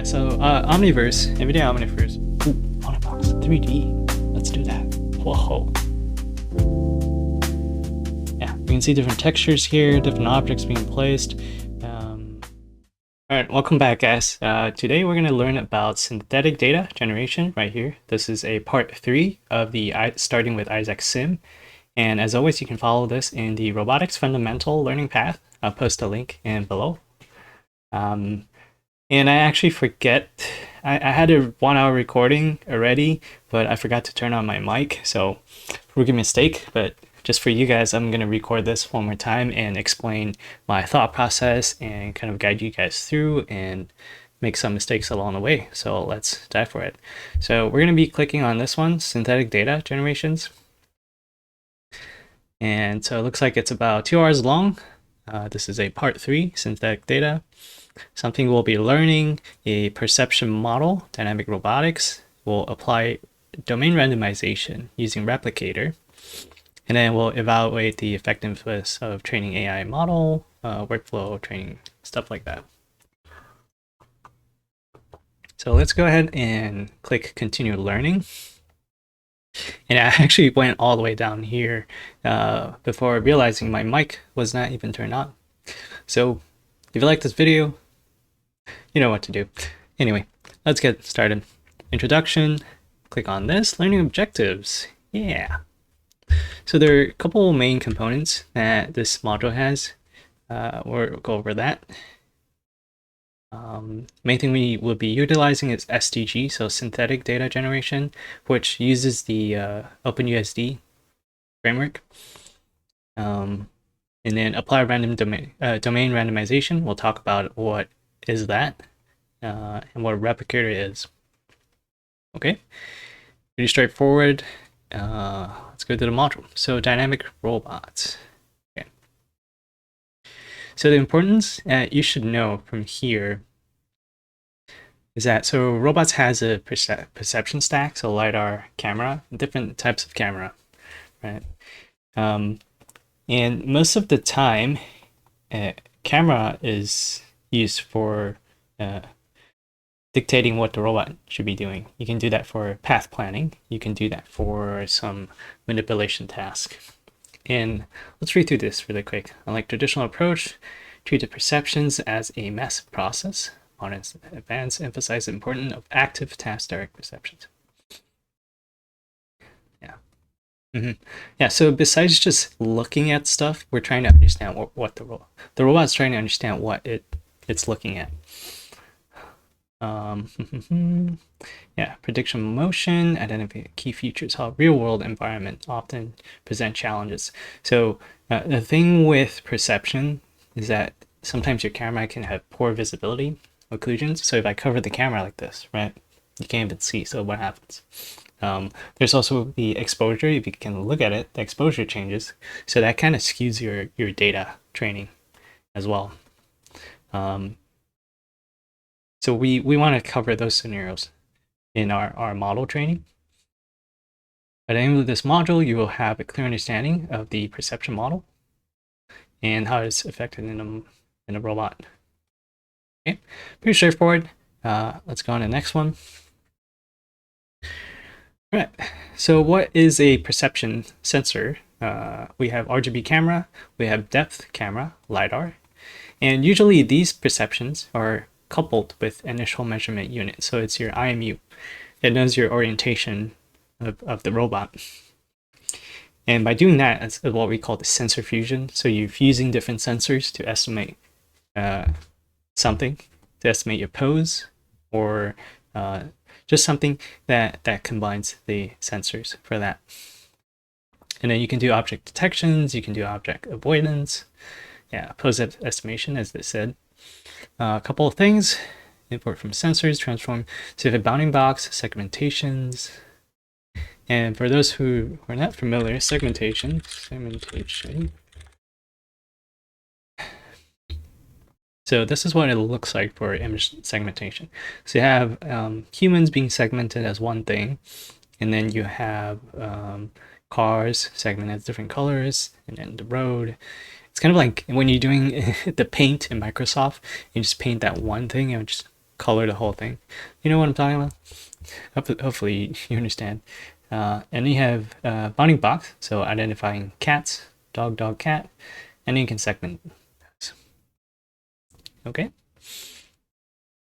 So Omniverse, Nvidia Omniverse. Ooh, Omnibox 3D. Let's do that. Whoa. Yeah, we can see different textures here, different objects being placed. Alright, welcome back, guys. Today we're going to learn about synthetic data generation right here. This is a part 3 of the starting with Isaac Sim. And as always, you can follow this in the Robotics Fundamental Learning Path. I'll post a link in below. And I actually forget, I had a 1 hour recording already, but I forgot to turn on my mic. So rookie mistake, but just for you guys, I'm going to record this one more time and explain my thought process and kind of guide you guys through and make some mistakes along the way. So let's dive for it. So we're going to be clicking on this one, synthetic data generations. And so it looks like it's about 2 hours long. This is a part 3, synthetic data. Something we'll be learning, a perception model, dynamic robotics. We'll apply domain randomization using Replicator. And then we'll evaluate the effectiveness of training AI model, workflow training, stuff like that. So let's go ahead and click continue learning. And I actually went all the way down here before realizing my mic was not even turned on. So if you like this video, you know what to do. Anyway, let's get started. Introduction, click on this, learning objectives. Yeah. So there are a couple main components that this module has. We'll go over that. Main thing we will be utilizing is SDG, so synthetic data generation, which uses the OpenUSD framework. And then apply random domain randomization. We'll talk about what is that and what Replicator is. Okay, pretty straightforward. Let's go to the module. So dynamic robots. Okay. So the importance you should know from here is that so robots has a perception stack, so LiDAR, camera, different types of camera, right? And most of the time, camera is used for dictating what the robot should be doing. You can do that for path planning. You can do that for some manipulation task. And let's read through this really quick. Unlike traditional approach, treat the perceptions as a massive process. Modern advance emphasize the importance of active task direct perceptions. Yeah. Yeah, so besides just looking at stuff, we're trying to understand what the robot's trying to understand what it's looking at. Yeah, prediction motion, identify key features, how real-world environment often present challenges. So the thing with perception is that sometimes your camera can have poor visibility occlusions. So if I cover the camera like this, right, you can't even see. So what happens? There's also the exposure. If you can look at it, the exposure changes. So that kind of skews your data training as well. So we want to cover those scenarios in our model training. By the end of this module, you will have a clear understanding of the perception model and how it's affected in a robot. Okay, pretty straightforward. Let's go on to the next one. All right, so what is a perception sensor? We have RGB camera, we have depth camera, LiDAR, and usually these perceptions are coupled with initial measurement unit. So it's your IMU. It knows your orientation of the robot. And by doing that, it's what we call the sensor fusion. So you're fusing different sensors to estimate something, to estimate your pose, or just something that combines the sensors for that. And then you can do object detections, you can do object avoidance, yeah, pose estimation, as they said. A couple of things, import from sensors, transform to the bounding box, segmentations. And for those who are not familiar, segmentation. So this is what it looks like for image segmentation. So you have humans being segmented as one thing, and then you have cars segmented as different colors, and then the road. It's kind of like when you're doing the paint in Microsoft, you just paint that one thing and just color the whole thing. You know what I'm talking about? Hopefully you understand. And then you have bounding box, so identifying cats, dog, dog, cat, and then you can segment those. Okay.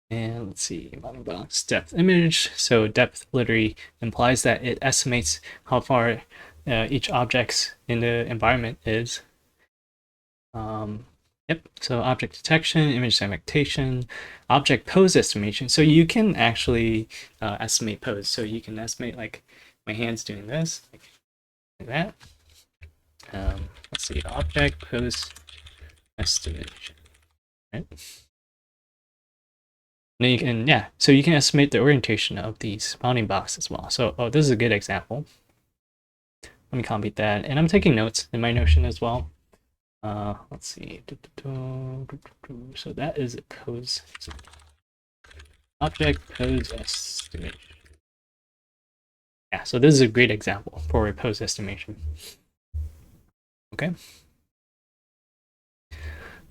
And let's see, bounding box, depth image. So depth literally implies that it estimates how far each object in the environment is. Yep, so object detection, image segmentation, object pose estimation. So you can actually estimate pose. So you can estimate like my hand's doing this, like that. Let's see, object pose estimation. Right? And then you can, yeah, so you can estimate the orientation of these bounding boxes as well. So, oh, this is a good example. Let me copy that. And I'm taking notes in my Notion as well. Let's see. So that is a pose. Object pose estimation. Yeah, so this is a great example for a pose estimation. Okay.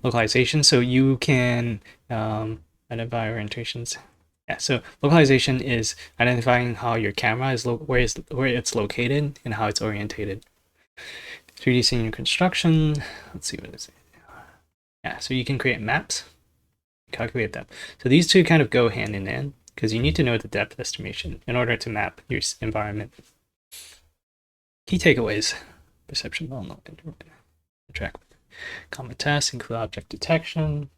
Localization. So you can identify orientations. Yeah, so localization is identifying how your camera is where it's located and how it's orientated. 3D scene construction. Let's see what is it. Yeah, so you can create maps, calculate depth. So these two kind of go hand in hand because you need to know the depth estimation in order to map your environment. Key takeaways: perception, track, common tasks include object detection.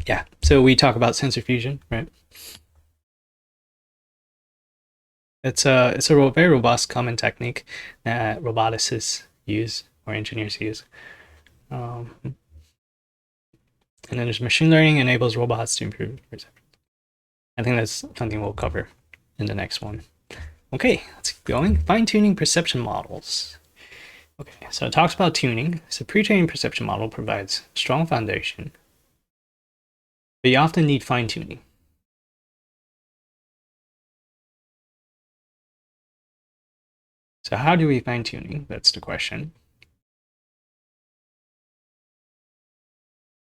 Yeah, so we talk about sensor fusion, right? It's a very robust common technique that roboticists use or engineers use. And then there's machine learning enables robots to improve perception. I think that's something we'll cover in the next one. Okay, let's keep going. Fine-tuning perception models. Okay, so it talks about tuning. So pre-training perception model provides strong foundation, but you often need fine-tuning. So how do we fine-tuning? That's the question.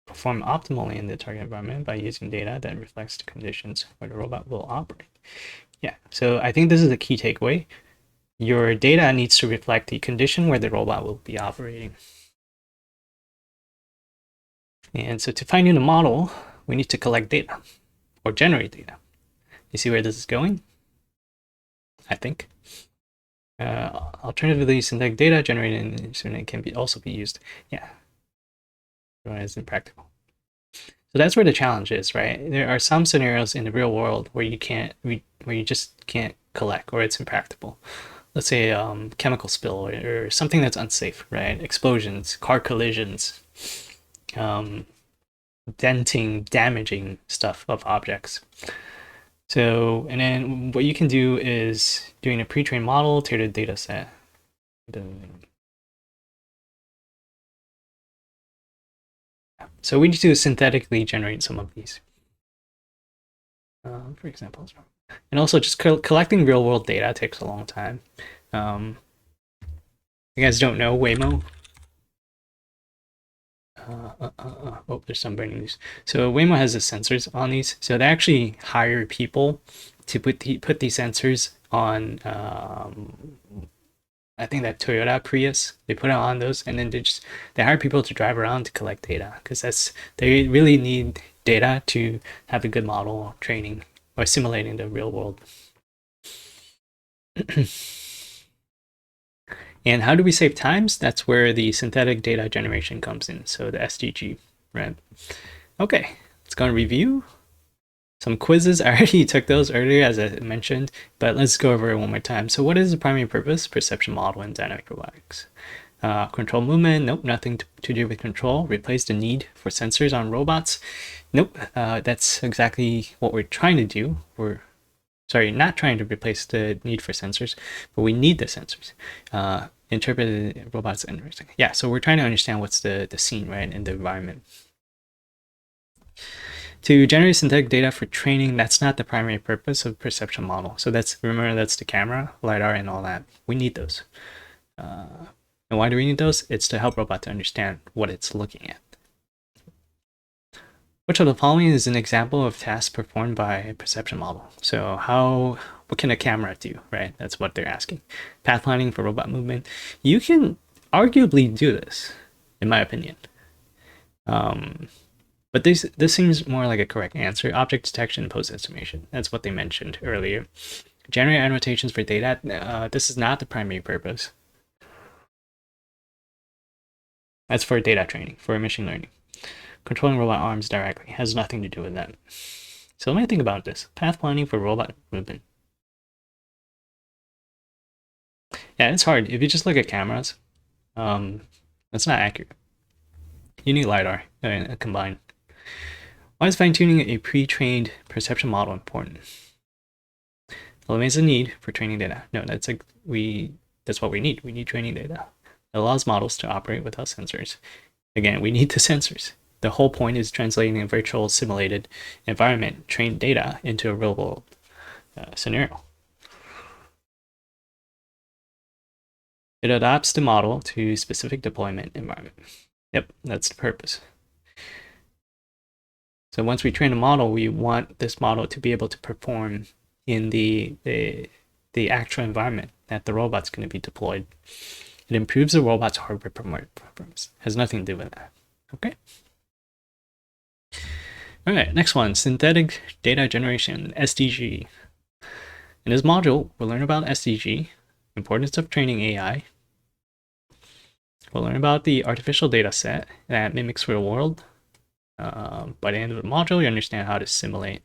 Perform optimally in the target environment by using data that reflects the conditions where the robot will operate. Yeah, so I think this is the key takeaway. Your data needs to reflect the condition where the robot will be operating. And so to fine-tune a model, we need to collect data or generate data. You see where this is going? I think. Alternatively, synthetic data generated in internet can also be used. Yeah, it's impractical. So that's where the challenge is, right? There are some scenarios in the real world where you just can't collect, or it's impractical. Let's say chemical spill or something that's unsafe, right? Explosions, car collisions, denting, damaging stuff of objects. So, and then what you can do is doing a pre-trained model, tailored data set. So we need to synthetically generate some of these, for example. And also just collecting real world data takes a long time. You guys don't know Waymo? Oh, there's some breaking news. So Waymo has the sensors on these. So they actually hire people to put these sensors on. I think that Toyota Prius. They put it on those, and then they hire people to drive around to collect data because they really need data to have a good model training or simulating the real world. And how do we save times? That's where the synthetic data generation comes in. So the SDG, right? Okay, let's go and review some quizzes. I already took those earlier, as I mentioned, but let's go over it one more time. So what is the primary purpose? Perception model in dynamic robotics. Control movement, nope, nothing to do with control. Replace the need for sensors on robots. Nope, that's exactly what we're trying to do. We're not trying to replace the need for sensors, but we need the sensors. Interpret robots and everything. Yeah, so we're trying to understand what's the scene, right, in the environment. To generate synthetic data for training, that's not the primary purpose of perception model. So remember, that's the camera, LiDAR, and all that. We need those. And why do we need those? It's to help robot to understand what it's looking at. Which of the following is an example of tasks performed by a perception model? So what can a camera do, right? That's what they're asking. Path planning for robot movement. You can arguably do this, in my opinion. But this seems more like a correct answer. Object detection and post estimation. That's what they mentioned earlier. Generate annotations for data. This is not the primary purpose. That's for data training, for machine learning. Controlling robot arms directly has nothing to do with that. So let me think about this. Path planning for robot movement. Yeah, it's hard. If you just look at cameras, that's not accurate. You need LiDAR combined. Why is fine-tuning a pre-trained perception model important? Eliminates the need for training data. No, that's what we need. We need training data. It allows models to operate without sensors. Again, we need the sensors. The whole point is translating a virtual simulated environment trained data into a real-world scenario. It adapts the model to specific deployment environment. Yep, that's the purpose. So once we train a model, we want this model to be able to perform in the actual environment that the robot's going to be deployed. It improves the robot's hardware performance. Has nothing to do with that. Okay. All right, next one, synthetic data generation, SDG. In this module, we'll learn about SDG, importance of training AI. We'll learn about the artificial data set that mimics real world. By the end of the module, you understand how to simulate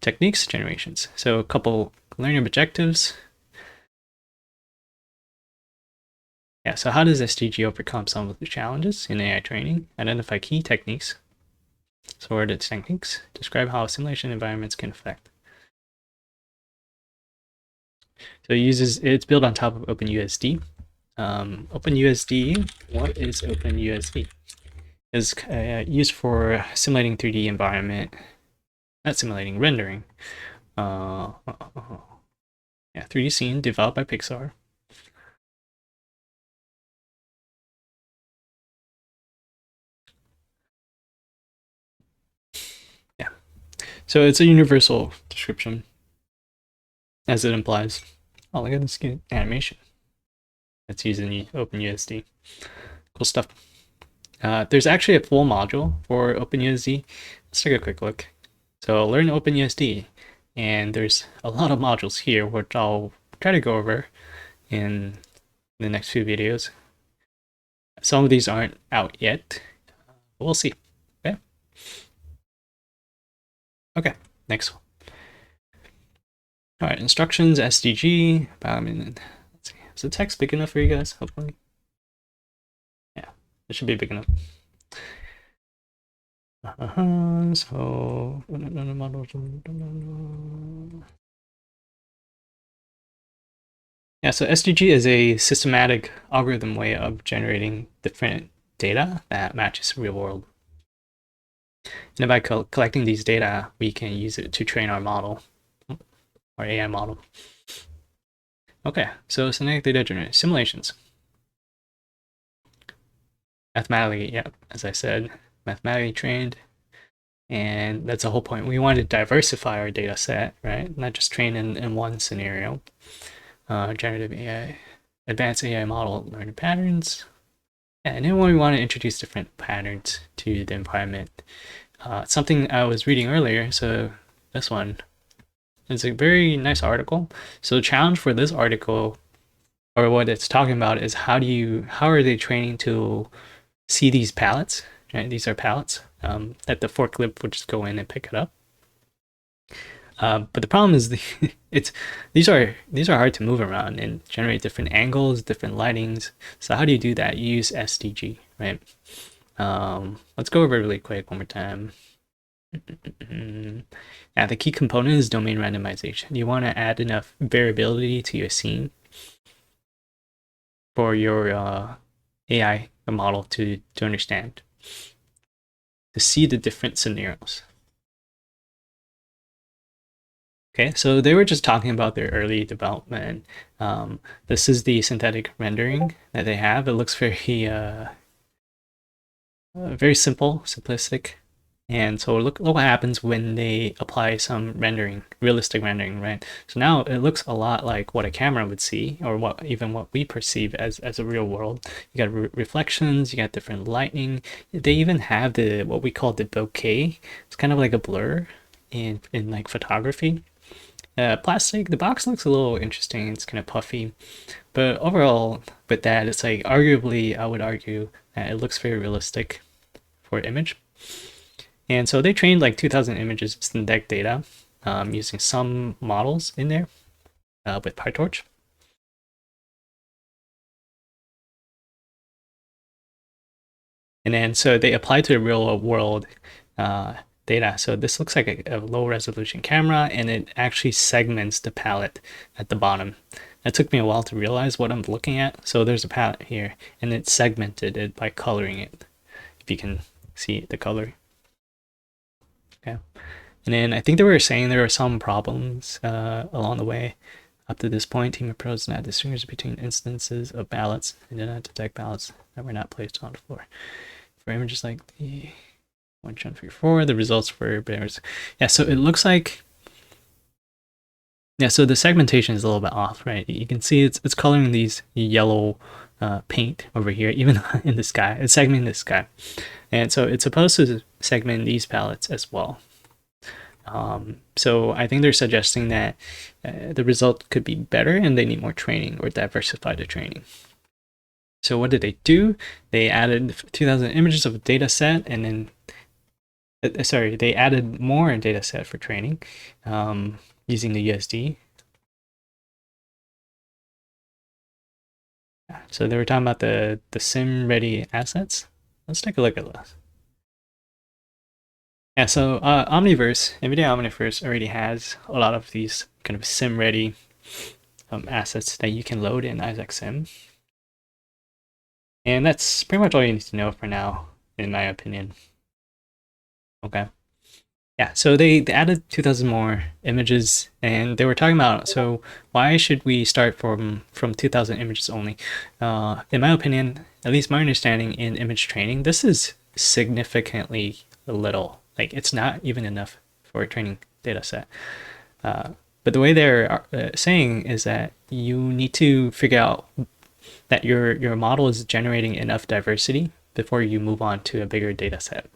techniques generations. So a couple learning objectives. Yeah, so how does SDG overcome some of the challenges in AI training? Identify key techniques. So what are the techniques? Describe how simulation environments can affect. So it's built on top of OpenUSD. OpenUSD, what is OpenUSD? Is used for simulating 3D environment, not simulating, rendering. Yeah, 3D scene developed by Pixar. Yeah, so it's a universal description, as it implies. Oh, look at this animation. That's using OpenUSD. Cool stuff. There's actually a full module for OpenUSD. Let's take a quick look. So learn OpenUSD, and there's a lot of modules here, which I'll try to go over in the next few videos. Some of these aren't out yet. We'll see. Okay. Okay. Next one. All right. Instructions, SDG. Let's see. Is the text big enough for you guys? Hopefully. Yeah, it should be big enough. So yeah, so SDG is a systematic algorithm way of generating different data that matches real world. And by collecting these data, we can use it to train our model, our AI model. Okay, so synthetic data generation simulations. Mathematically, yeah, as I said, mathematically trained. And that's the whole point. We want to diversify our data set, right? Not just train in one scenario. Generative AI, advanced AI model learning patterns. Yeah, and then when we want to introduce different patterns to the environment. Something I was reading earlier, so this one is a very nice article. So the challenge for this article, or what it's talking about, is how are they training to see these pallets, right? These are pallets that the forklift would just go in and pick it up. But the problem is these are hard to move around and generate different angles, different lightings. So how do you do that? You use SDG, right? Let's go over it really quick one more time. Yeah, the key component is domain randomization. You want to add enough variability to your scene for your AI model to understand, to see the different scenarios. Okay, so they were just talking about their early development. This is the synthetic rendering that they have. It looks very simple, simplistic. And so look what happens when they apply some rendering, realistic rendering, right? So now it looks a lot like what a camera would see, or what we perceive as a real world. You got reflections, you got different lighting. They even have the what we call the bokeh. It's kind of like a blur in like photography. Plastic, the box looks a little interesting. It's kind of puffy, but overall, with that, it's like arguably I would argue that it looks very realistic for image. And so they trained like 2,000 images synthetic data using some models in there with PyTorch. And then so they applied to the real world data. So this looks like a low resolution camera, and it actually segments the palette at the bottom. That took me a while to realize what I'm looking at. So there's a palette here, and it segmented it by coloring it. If you can see the color. Okay. And then I think they were saying there were some problems along the way. Up to this point, team of pros did not distinguish between instances of ballots and did not detect ballots that were not placed on the floor. For images like the 1.34, the results were bears. Yeah, so it looks like, yeah, so the segmentation is a little bit off, right? You can see it's coloring these yellow paint over here, even in the sky. It's segmenting the sky. And so it's supposed to segment these palettes as well. So I think they're suggesting that the result could be better and they need more training or diversify the training. So what did they do? They added 2,000 images of a data set, and then, they added more data set for training using the USD. So they were talking about the sim ready assets. Let's take a look at this. Yeah, so Omniverse, Nvidia Omniverse already has a lot of these kind of sim ready assets that you can load in Isaac Sim. And that's pretty much all you need to know for now, in my opinion. Okay. Yeah, so they added 2,000 more images, and they were talking about, so why should we start from 2,000 images only? In my opinion, at least my understanding in image training, this is significantly little. Like, it's not even enough for a training data set. But the way they're saying is that you need to figure out that your model is generating enough diversity before you move on to a bigger data set.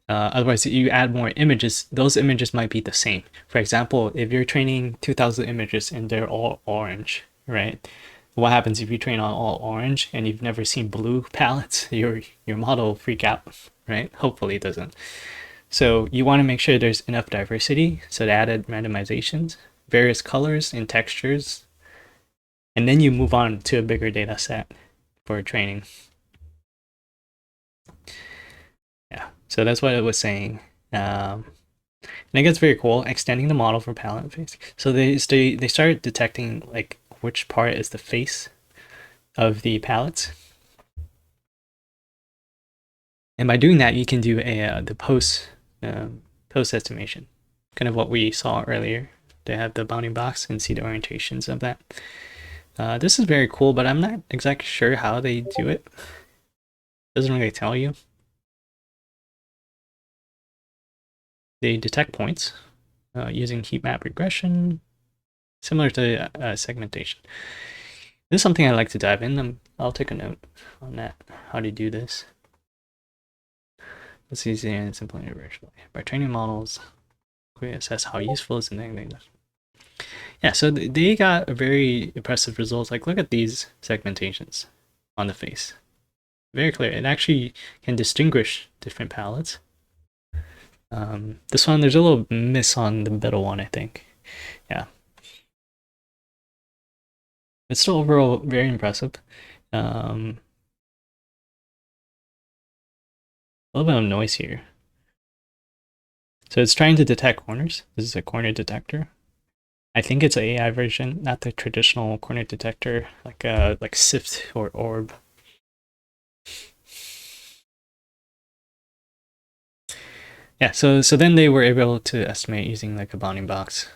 Otherwise, you add more images, those images might be the same. For example, if you're training 2,000 images and they're all orange, right? What happens if you train on all orange and you've never seen blue palettes? Your model will freak out, right? Hopefully it doesn't. So you want to make sure there's enough diversity. So they added randomizations, various colors and textures, and then you move on to a bigger data set for training. Yeah, so that's what it was saying. And it gets very cool, extending the model for palette face. So they started detecting like which part is the face of the palettes. And by doing that, you can do the post estimation, kind of what we saw earlier. They have the bounding box and see the orientations of that. This is very cool, but I'm not exactly sure how they do it. Doesn't really tell you. They detect points using heat map regression, similar to segmentation. This is something I like to dive in. I'll take a note on that, how to do this. It's easy and it's implemented virtually. By training models, we assess how useful is anything. Yeah, so they got a very impressive results. Like, look at these segmentations on the face. Very clear. It actually can distinguish different palettes. This one, there's a little miss on the middle one, I think. Yeah. It's still overall very impressive. A little bit of noise here. So it's trying to detect corners. This is a corner detector. I think it's an AI version, not the traditional corner detector, like SIFT or orb. Yeah, so then they were able to estimate using like a bounding box.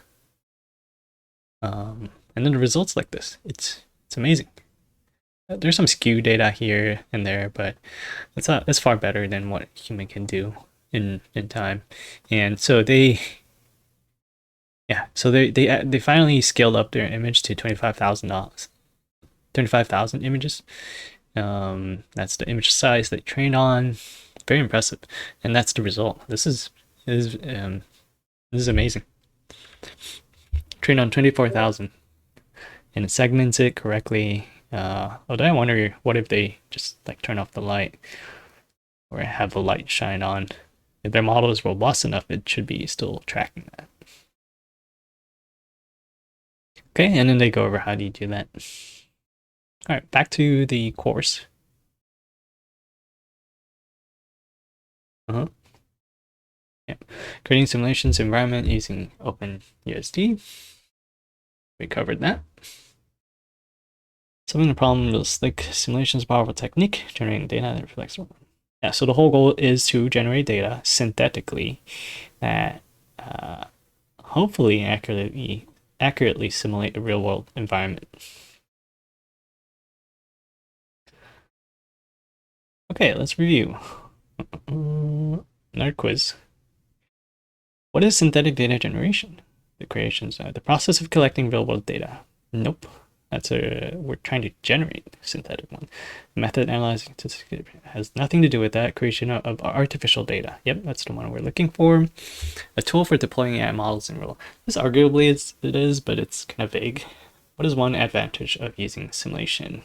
And then the results like this. It's amazing. there's some skew data here and there, but it's far better than what human can do in time. And so they finally scaled up their image to 25,000 images. That's the image size they trained on. Very impressive, and that's the result. This is amazing. Trained on 24,000, and it segments it correctly. Although I wonder, what if they just like turn off the light or have the light shine on? If their model is robust enough, it should be still tracking that. Okay, and then they go over how do you do that. All right, back to the course. Yeah, creating simulations environment using OpenUSD. We covered that. Solving the problem with slick simulations powerful technique, generating data that reflects. Yeah, so the whole goal is to generate data synthetically that hopefully accurately simulate a real-world environment. Okay, let's review. Another quiz. What is synthetic data generation? The creations are the process of collecting real-world data. Nope. We're trying to generate a synthetic one. Method analyzing has nothing to do with that. Creation of artificial data. Yep, that's the one we're looking for. A tool for deploying AI models in real. This arguably it is, but it's kind of vague. What is one advantage of using simulation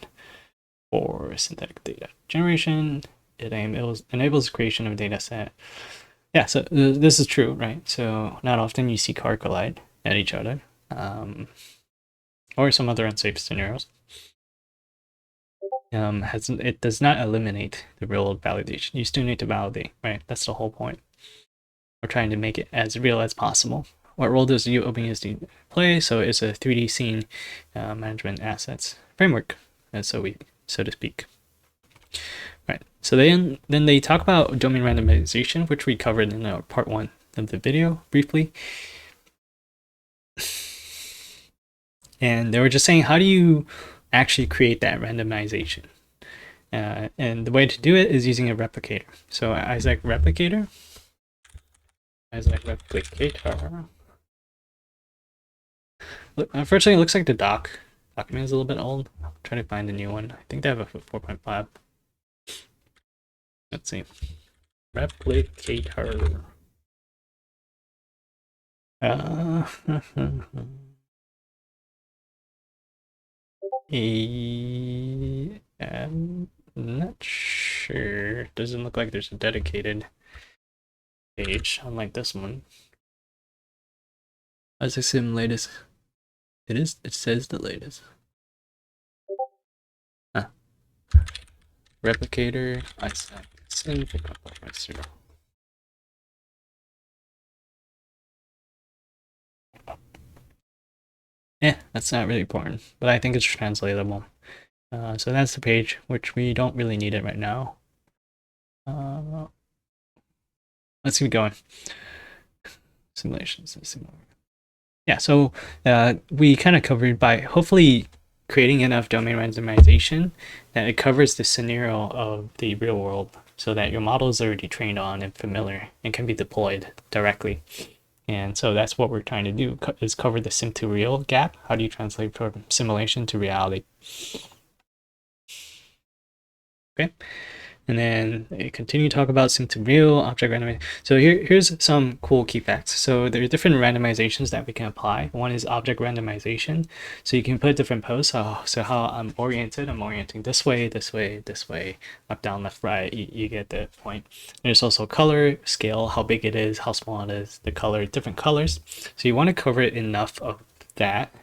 for synthetic data generation? It enables creation of a data set. Yeah, so this is true, right? So not often you see cars collide at each other. Or some other unsafe scenarios. It does not eliminate the real-world validation. You still need to validate, right? That's the whole point. We're trying to make it as real as possible. What role does OpenUSD play? So it's a 3D scene management assets framework, so to speak. Right. So then they talk about domain randomization, which we covered in part 1 of the video briefly. And they were just saying, how do you actually create that randomization? And the way to do it is using a replicator. So Isaac Replicator. Look, unfortunately, it looks like the document is a little bit old. I'm trying to find a new one. I think they have a 4.5. Let's see. Replicator. I'm not sure. Doesn't look like there's a dedicated page, unlike this one. As I sim latest. It says the latest. Replicator, Isaac sim, pick up my zero. Yeah, that's not really important, but I think it's translatable. So that's the page, which we don't really need it right now. Let's keep going. Simulations. Yeah, so we kind of covered by hopefully creating enough domain randomization that it covers the scenario of the real world so that your model is already trained on and familiar and can be deployed directly. And so that's what we're trying to do, is cover the sim to real gap. How do you translate from simulation to reality? Okay. And then they continue to talk about sim to real, object randomization. So here's some cool key facts. So there are different randomizations that we can apply. One is object randomization. So you can put different poses. So how I'm orienting this way, this way, this way, up, down, left, right. You get the point. There's also color, scale, how big it is, how small it is, the color, different colors. So you want to cover enough of that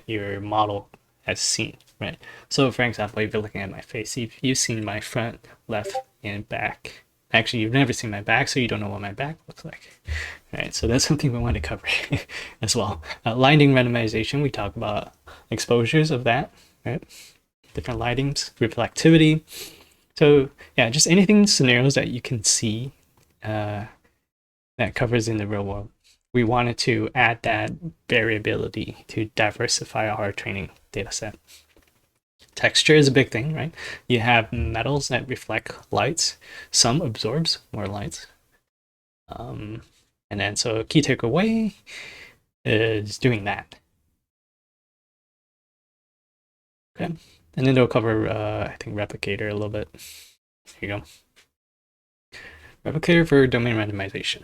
your model has seen. Right. So for example, if you're looking at my face, you've seen my front, left, and back. Actually, you've never seen my back, so you don't know what my back looks like. Right. So that's something we want to cover as well. Lighting randomization, we talk about exposures of that, right? Different lightings, reflectivity. So yeah, just anything scenarios that you can see that covers in the real world. We wanted to add that variability to diversify our training data set. Texture is a big thing, right? You have metals that reflect lights. Some absorbs more lights. And then so key takeaway is doing that. Okay. And then they'll cover, I think, Replicator a little bit. Here you go. Replicator for domain randomization.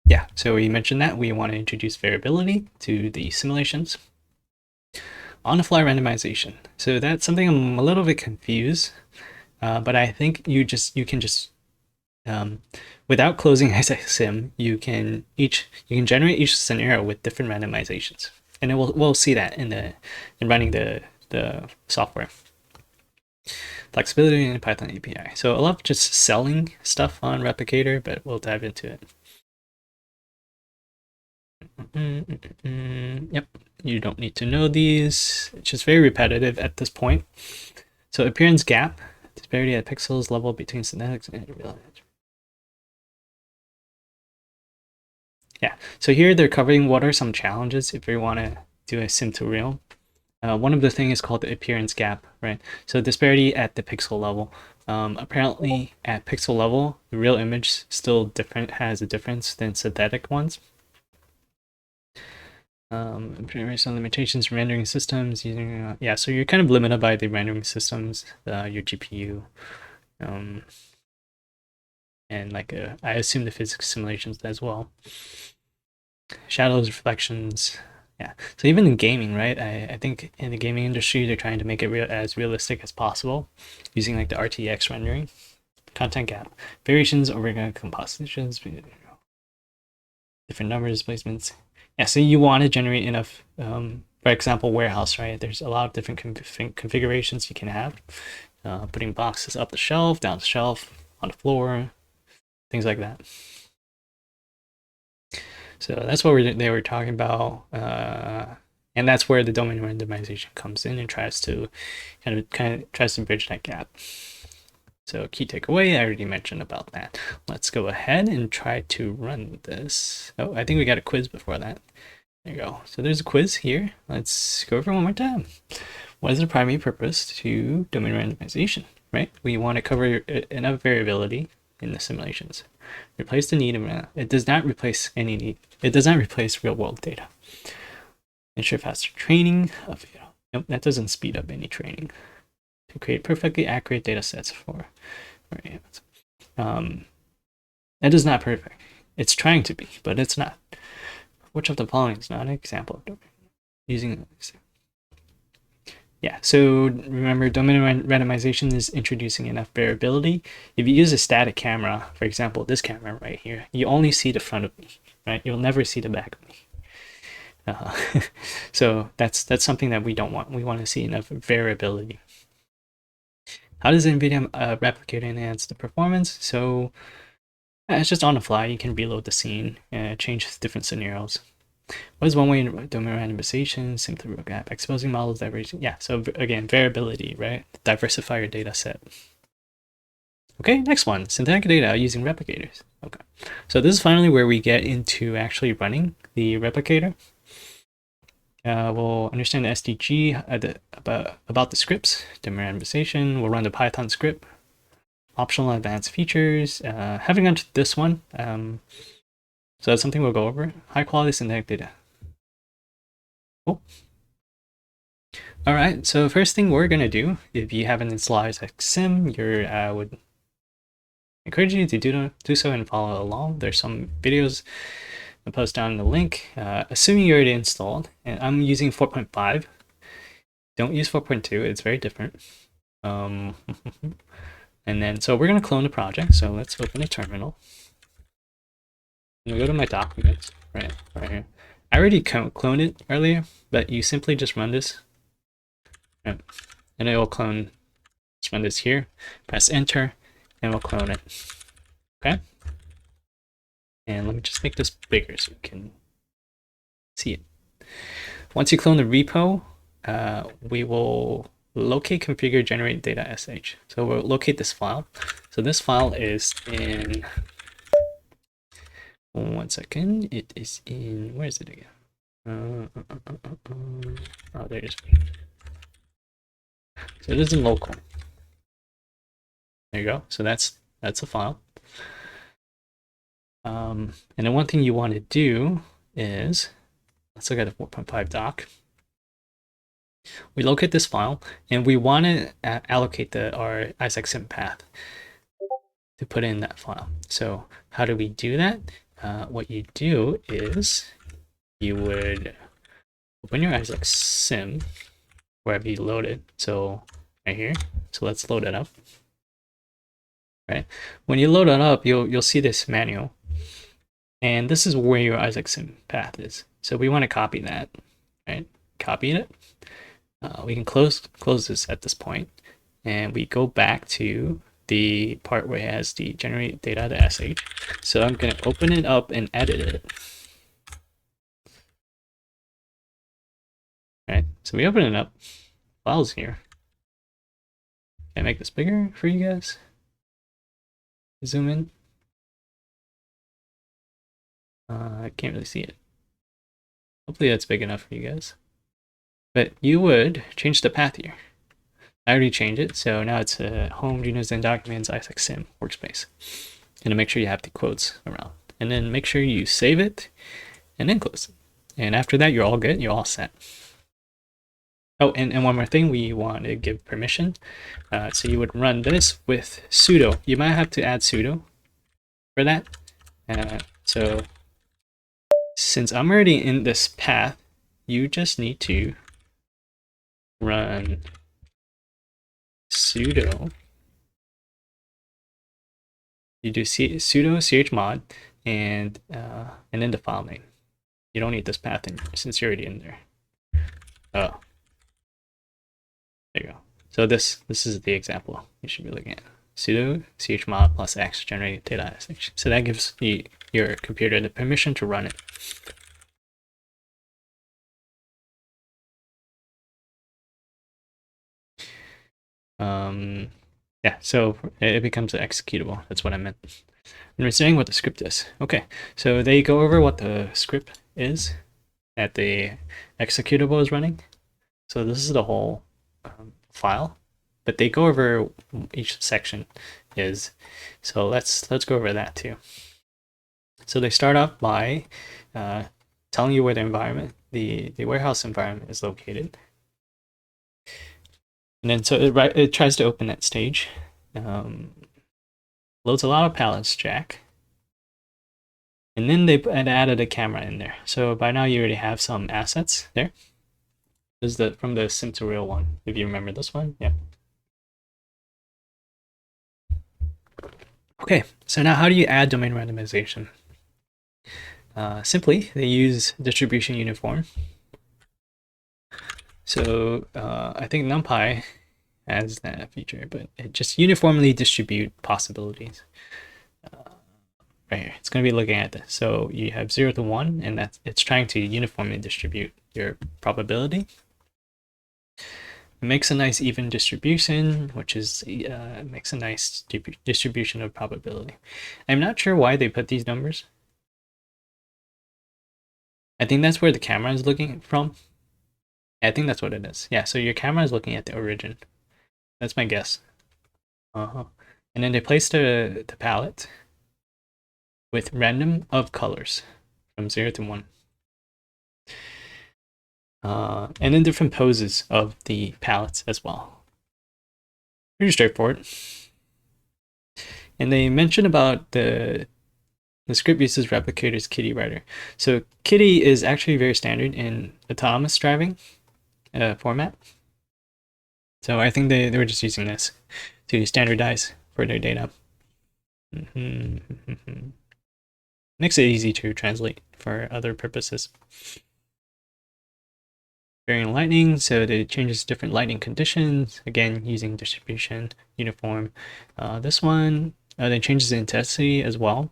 Yeah, so we mentioned that we want to introduce variability to the simulations. On-the-fly randomization. So that's something I'm a little bit confused, but I think you can just without closing sim, you can generate each scenario with different randomizations, and we'll see that in running the software. Flexibility in Python API. So I love just selling stuff on Replicator, but we'll dive into it. Yep, you don't need to know these. It's just very repetitive at this point. So appearance gap, disparity at pixels level between synthetics and real. Yeah, so here they're covering what are some challenges if you want to do a sim to real. One of the things is called the appearance gap, right? So disparity at the pixel level. Apparently at pixel level, the real image still has a difference than synthetic ones. Some limitations rendering systems using yeah, so you're kind of limited by the rendering systems, your GPU, and like I assume the physics simulations as well. Shadows, reflections, yeah. So even in gaming, right? I think in the gaming industry they're trying to make it as realistic as possible, using like the RTX rendering. Content gap, variations over compositions, different numbers, placements. Yeah, so you want to generate enough, for example, warehouse, right? There's a lot of different configurations you can have. Putting boxes up the shelf, down the shelf, on the floor, things like that. So that's what they were talking about. And that's where the domain randomization comes in and tries to tries to bridge that gap. So key takeaway, I already mentioned about that. Let's go ahead and try to run this. Oh, I think we got a quiz before that. There you go. So there's a quiz here. Let's go over it one more time. What is the primary purpose to domain randomization, right? We want to cover enough variability in the simulations. Replace the need of it does not replace any need. It does not replace real world data. Ensure faster training of nope, that doesn't speed up any training. To create perfectly accurate data sets for that is not perfect. It's trying to be, but it's not. Which of the following is not an example of domain using yeah, so remember domain randomization is introducing enough variability. If you use a static camera, for example, this camera right here, you only see the front of me, right? You'll never see the back of me. So that's something that we don't want. We want to see enough variability. How does Nvidia Replicator enhance the performance? So it's just on the fly. You can reload the scene and change different scenarios. What is one way in domain randomization? Simply real gap. Exposing models diverging. Yeah, so again, variability, right? Diversify your data set. Okay, next one, synthetic data using replicators. Okay, so this is finally where we get into actually running the replicator. We'll understand the SDG about the scripts, domain randomization. We'll run the Python script, optional advanced features. Having gone to this one, so that's something we'll go over. High quality synthetic data. Cool. All right, so first thing we're gonna do, if you haven't installed Sim, I would encourage you to do so and follow along. There's some videos I'll post down in the link. Assuming you already installed, and I'm using 4.5. Don't use 4.2, it's very different. And then, so we're gonna clone the project. So let's open a terminal. I'm gonna go to my documents, right here. I already cloned it earlier, but you simply just run this. Right, and it will clone. Let's run this here. Press enter, and we'll clone it. Okay. And let me just make this bigger so you can see it. Once you clone the repo, we will locate, configure, generate data sh. So we'll locate this file. So this file is in, one second, it is in, where is it again? Oh, there it is. So it isn't local. There you go. So that's a file. And then one thing you want to do is, let's look at the 4.5 doc. We locate this file, and we want to allocate our Isaac sim path to put in that file. So how do we do that? What you do is you would open your Isaac sim wherever you load it. So right here. So let's load it up. Right. When you load it up, you'll see this manual, and this is where your Isaac sim path is. So we want to copy that. Right. Copy it. We can close this at this point, and we go back to the part where it has the generate data.sh. So I'm going to open it up and edit it. Right, so we open it up. Files here. Can I make this bigger for you guys? Zoom in. I can't really see it. Hopefully that's big enough for you guys. But you would change the path here. I already changed it, so now it's home, Geno's and documents, Isaac Sim, workspace. And make sure you have the quotes around. And then make sure you save it and then close it. And after that, you're all good, you're all set. Oh, and one more thing, we want to give permission. So you would run this with sudo. You might have to add sudo for that. So since I'm already in this path, you just need to run sudo. You do sudo chmod and then the file name. You don't need this path in since you're already in there. Oh, there you go. So this is the example you should be looking at. Sudo chmod plus x generate data. So that gives your computer the permission to run it. Yeah, so it becomes an executable. That's what I meant. And we're saying what the script is. Okay, so they go over what the script is that the executable is running. So this is the whole file, but they go over each section is. So let's go over that too. So they start off by telling you where the environment, the warehouse environment is located. And then so it tries to open that stage. Loads a lot of pallets, Jack. And then they added a camera in there. So by now you already have some assets there. This is from the Sim to Real one, if you remember this one. Yeah. Okay, so now how do you add domain randomization? Simply, they use distribution uniform. So I think NumPy has that feature, but it just uniformly distribute possibilities. Right here, it's going to be looking at this. So you have 0 to 1, and it's trying to uniformly distribute your probability. It makes a nice even distribution, which is makes a nice distribution of probability. I'm not sure why they put these numbers. I think that's where the camera is looking from. I think that's what it is. Yeah, so your camera is looking at the origin. That's my guess. And then they place the palette with random of colors from 0 to 1. And then different poses of the palettes as well. Pretty straightforward. And they mention about the script uses Replicator's Kitty writer. So Kitty is actually very standard in autonomous driving format. So I think they were just using this to standardize for their data. Makes it easy to translate for other purposes. Varying lightning, so it changes different lighting conditions, again using distribution uniform. This one then changes the intensity as well.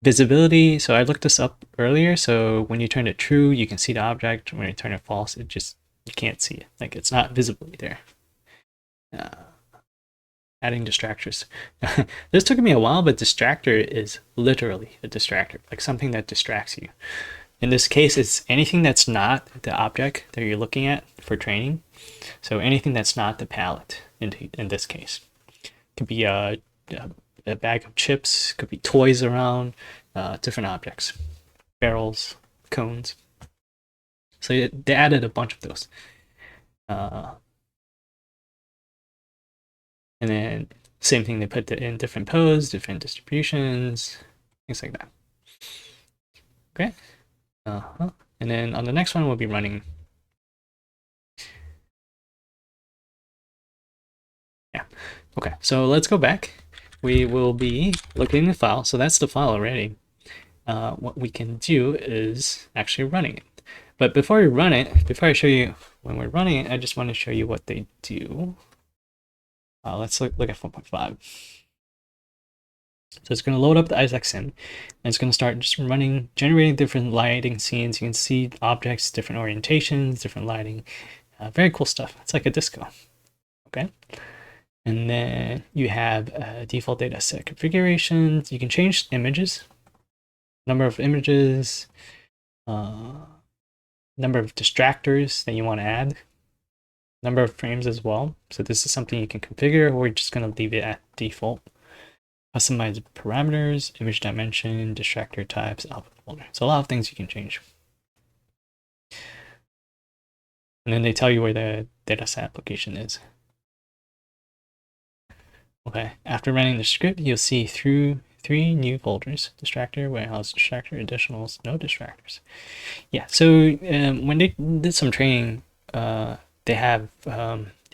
Visibility, so I looked this up earlier, so when you turn it true you can see the object. When you turn it false, you can't see it, like it's not visibly there. Adding distractors. This took me a while, but distractor is literally a distractor, like something that distracts you. in this case, it's anything that's not the object that you're looking at for training. So anything that's not the palette in this case. It could be a bag of chips, could be toys around, different objects, barrels, cones. So they added a bunch of those. And then same thing, they put it in different poses, different distributions, things like that. Okay. And then on the next one, we'll be running. Yeah. Okay, so let's go back. We will be looking at the file. So that's the file already. What we can do is actually running it. But before we run it, before I show you when we're running it, I just want to show you what they do. Let's look at 4.5. So it's going to load up the Isaac sim, and it's going to start just running, generating different lighting scenes. You can see objects, different orientations, different lighting. Very cool stuff. It's like a disco. Okay. And then you have default data set configurations. You can change images, number of images, number of distractors that you want to add, number of frames as well. So this is something you can configure, or we're just going to leave it at default. Customize parameters, image dimension, distractor types, output folder. So a lot of things you can change. And then they tell you where the dataset application is. Okay, after running the script, you'll see through 3 new folders: distractor, warehouse, distractor, additionals, no distractors. Yeah, so when they did some training, they have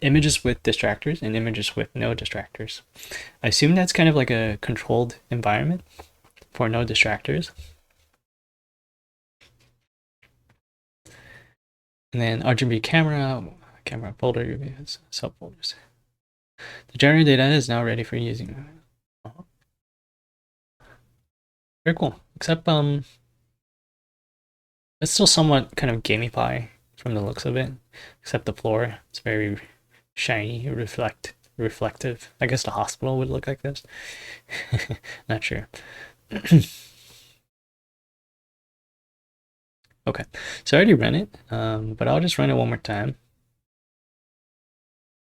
images with distractors and images with no distractors. I assume that's kind of like a controlled environment for no distractors. And then RGB camera folder reviews, subfolders. The generated data is now ready for using. Very cool. Except it's still somewhat kind of gamify from the looks of it. Except the floor, it's very shiny, reflective. I guess the hospital would look like this. Not sure. Okay, so I already ran it, but I'll just run it one more time.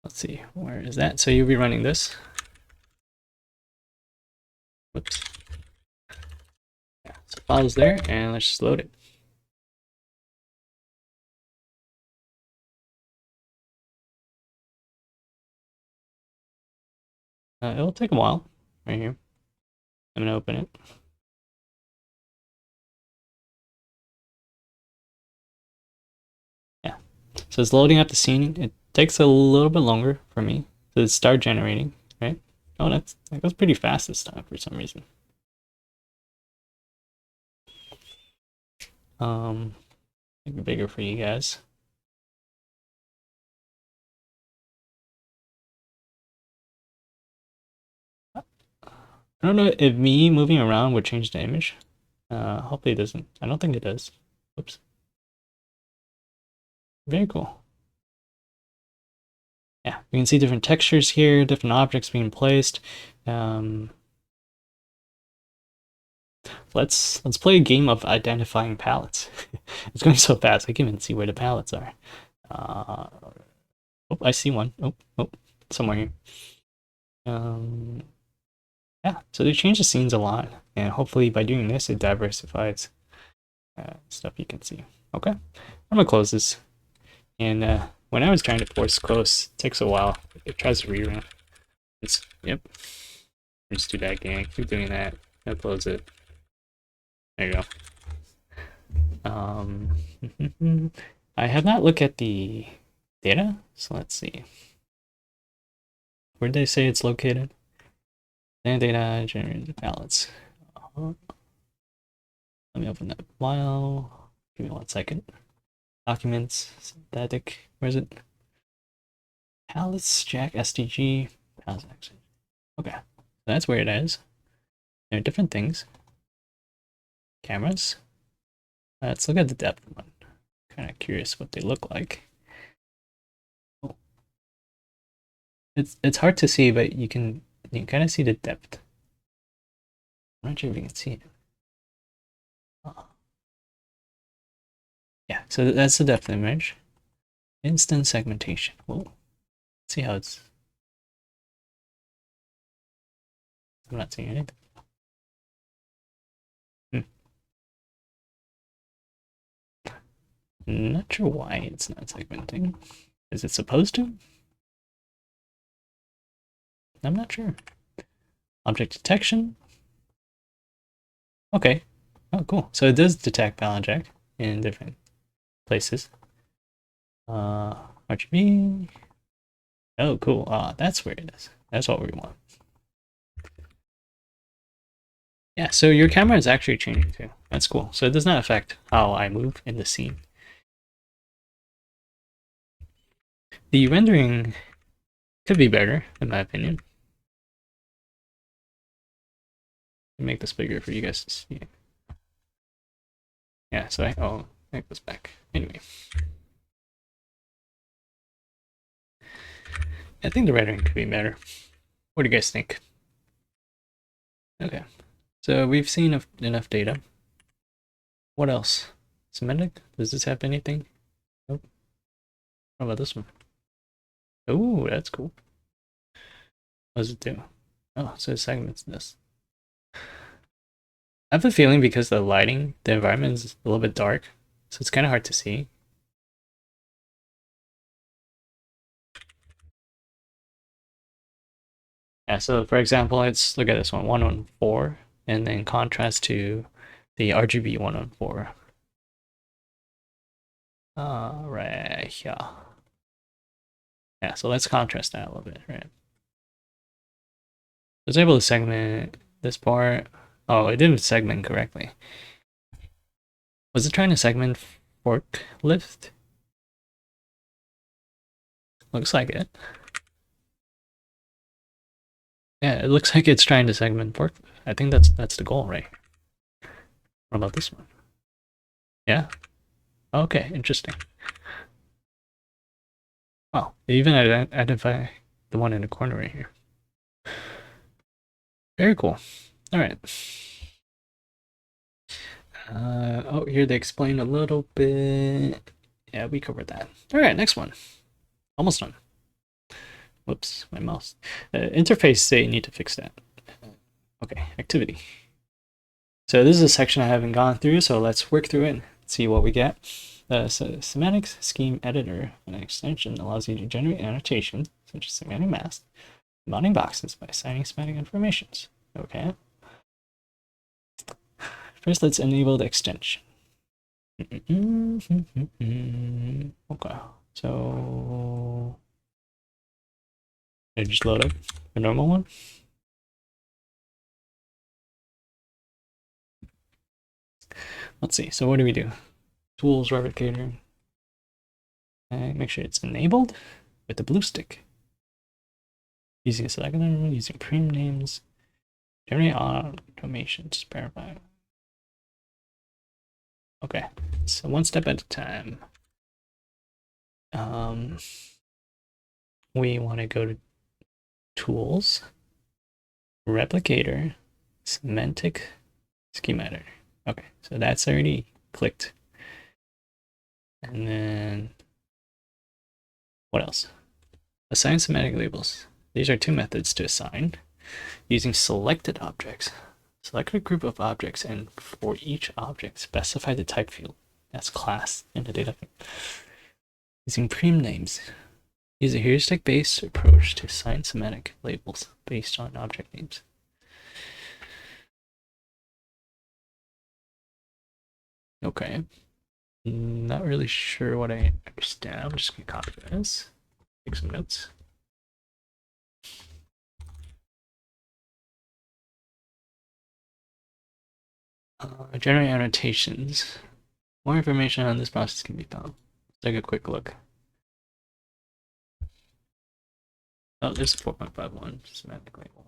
Let's see, where is that? So you'll be running this. Whoops. Yeah, so file's there, and let's just load it. It'll take a while, right here. I'm gonna open it. Yeah, so it's loading up the scene. It takes a little bit longer for me to start generating, right? Oh, that goes pretty fast this time for some reason. Maybe bigger for you guys. I don't know if me moving around would change the image. Hopefully it doesn't. I don't think it does. Oops. Very cool. Yeah, we can see different textures here, different objects being placed. Let's play a game of identifying palettes. It's going so fast, I can't even see where the palettes are. Oh, I see one. Oh, somewhere here. Yeah, so they change the scenes a lot, and hopefully by doing this, it diversifies stuff you can see. Okay, I'm gonna close this. And when I was trying to force close, it takes a while. It tries to rerun. Yep. Just do that, gang. Keep doing that. I'll close it. There you go. I have not looked at the data, so let's see. Where did they say it's located? Data generated palettes. Let me open that file. Give me 1 second. Documents, synthetic. Where is it? Palettes, Jack, SDG, palettes. Okay, so that's where it is. There are different things. Cameras. Let's look at the depth one. Kind of curious what they look like. Oh. It's hard to see, but you can kind of see the depth. I'm not sure if you can see it. Yeah, so that's the depth image. Instant segmentation. Whoa. Let's see how it's. I'm not seeing anything. Not sure why it's not segmenting. Is it supposed to? I'm not sure. Object detection. Okay. Oh, cool. So it does detect object in different places. RGB. Oh, cool. That's where it is. That's what we want. Yeah, so your camera is actually changing too. That's cool. So it does not affect how I move in the scene. The rendering could be better, in my opinion. Make this bigger for you guys to see. Yeah, so I'll make this back. Anyway. I think the rendering could be better. What do you guys think? Okay. So we've seen enough data. What else? Semantic? Does this have anything? Nope. How about this one? Oh, that's cool. What does it do? Oh, so it segments this. I have a feeling because the lighting, the environment is a little bit dark, so it's kind of hard to see. Yeah, so for example, let's look at this one, 114, and then contrast to the RGB 114. Right here. Yeah, so let's contrast that a little bit, right? I was able to segment this part. Oh, it didn't segment correctly. Was it trying to segment forklift? Looks like it. Yeah, it looks like it's trying to segment forklift. I think that's the goal, right? What about this one? Yeah. Okay, interesting. Wow, it even identify the one in the corner right here. Very cool. All right. Oh, here they explain a little bit. Yeah, we covered that. All right, next one. Almost done. Whoops, my mouse. Interface, they need to fix that. Okay, activity. So this is a section I haven't gone through, so let's work through it and see what we get. So semantics scheme editor, an extension allows you to generate annotations such as semantic masks, bounding boxes by assigning semantic informations. Okay. First, let's enable the extension. Okay. So I just load up a normal one. Let's see. So what do we do? Tools, Replicator. Make sure it's enabled with the blue stick. Using a selector, using prim names, generate automations, verify. Okay, so one step at a time. We want to go to Tools, Replicator, Semantic Schema Editor. Okay, so that's already clicked. And then what else? Assign semantic labels. These are two methods to assign using selected objects. Select a group of objects, and for each object, specify the type field. That's class in the data field. Using prim names. Use a heuristic-based approach to assign semantic labels based on object names. Okay. Not really sure what I understand. I'm just gonna copy this. Take some notes. Generate annotations. More information on this process can be found. Let's take a quick look. Oh, there's a 4.51 semantic label.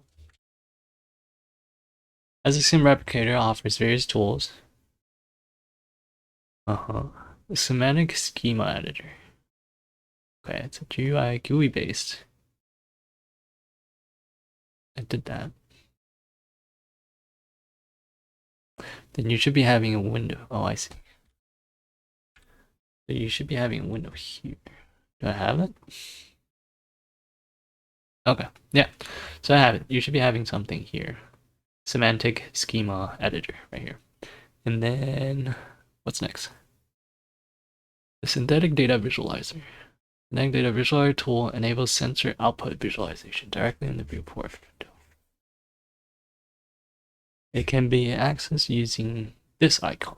As a sim replicator offers various tools. The semantic schema editor. Okay, it's a GUI based. I did that. Then you should be having a window. Oh, I see. So you should be having a window here. Do I have it? Okay, yeah. So I have it. You should be having something here. Semantic schema editor right here. And then what's next? The synthetic data visualizer. Synthetic data visualizer tool enables sensor output visualization directly in the viewport window. It can be accessed using this icon.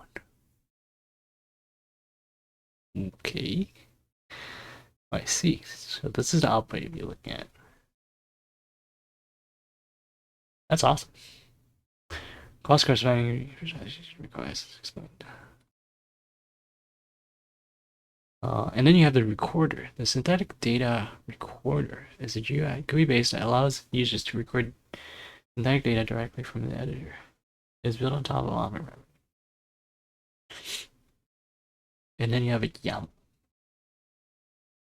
Okay. I see. So this is the output you'll be looking at. That's awesome. Cost corresponding requires explained. And then you have the recorder. The synthetic data recorder is a GUI based that allows users to record synthetic data directly from the editor. It's built on top of Llama. And then you have a YAML.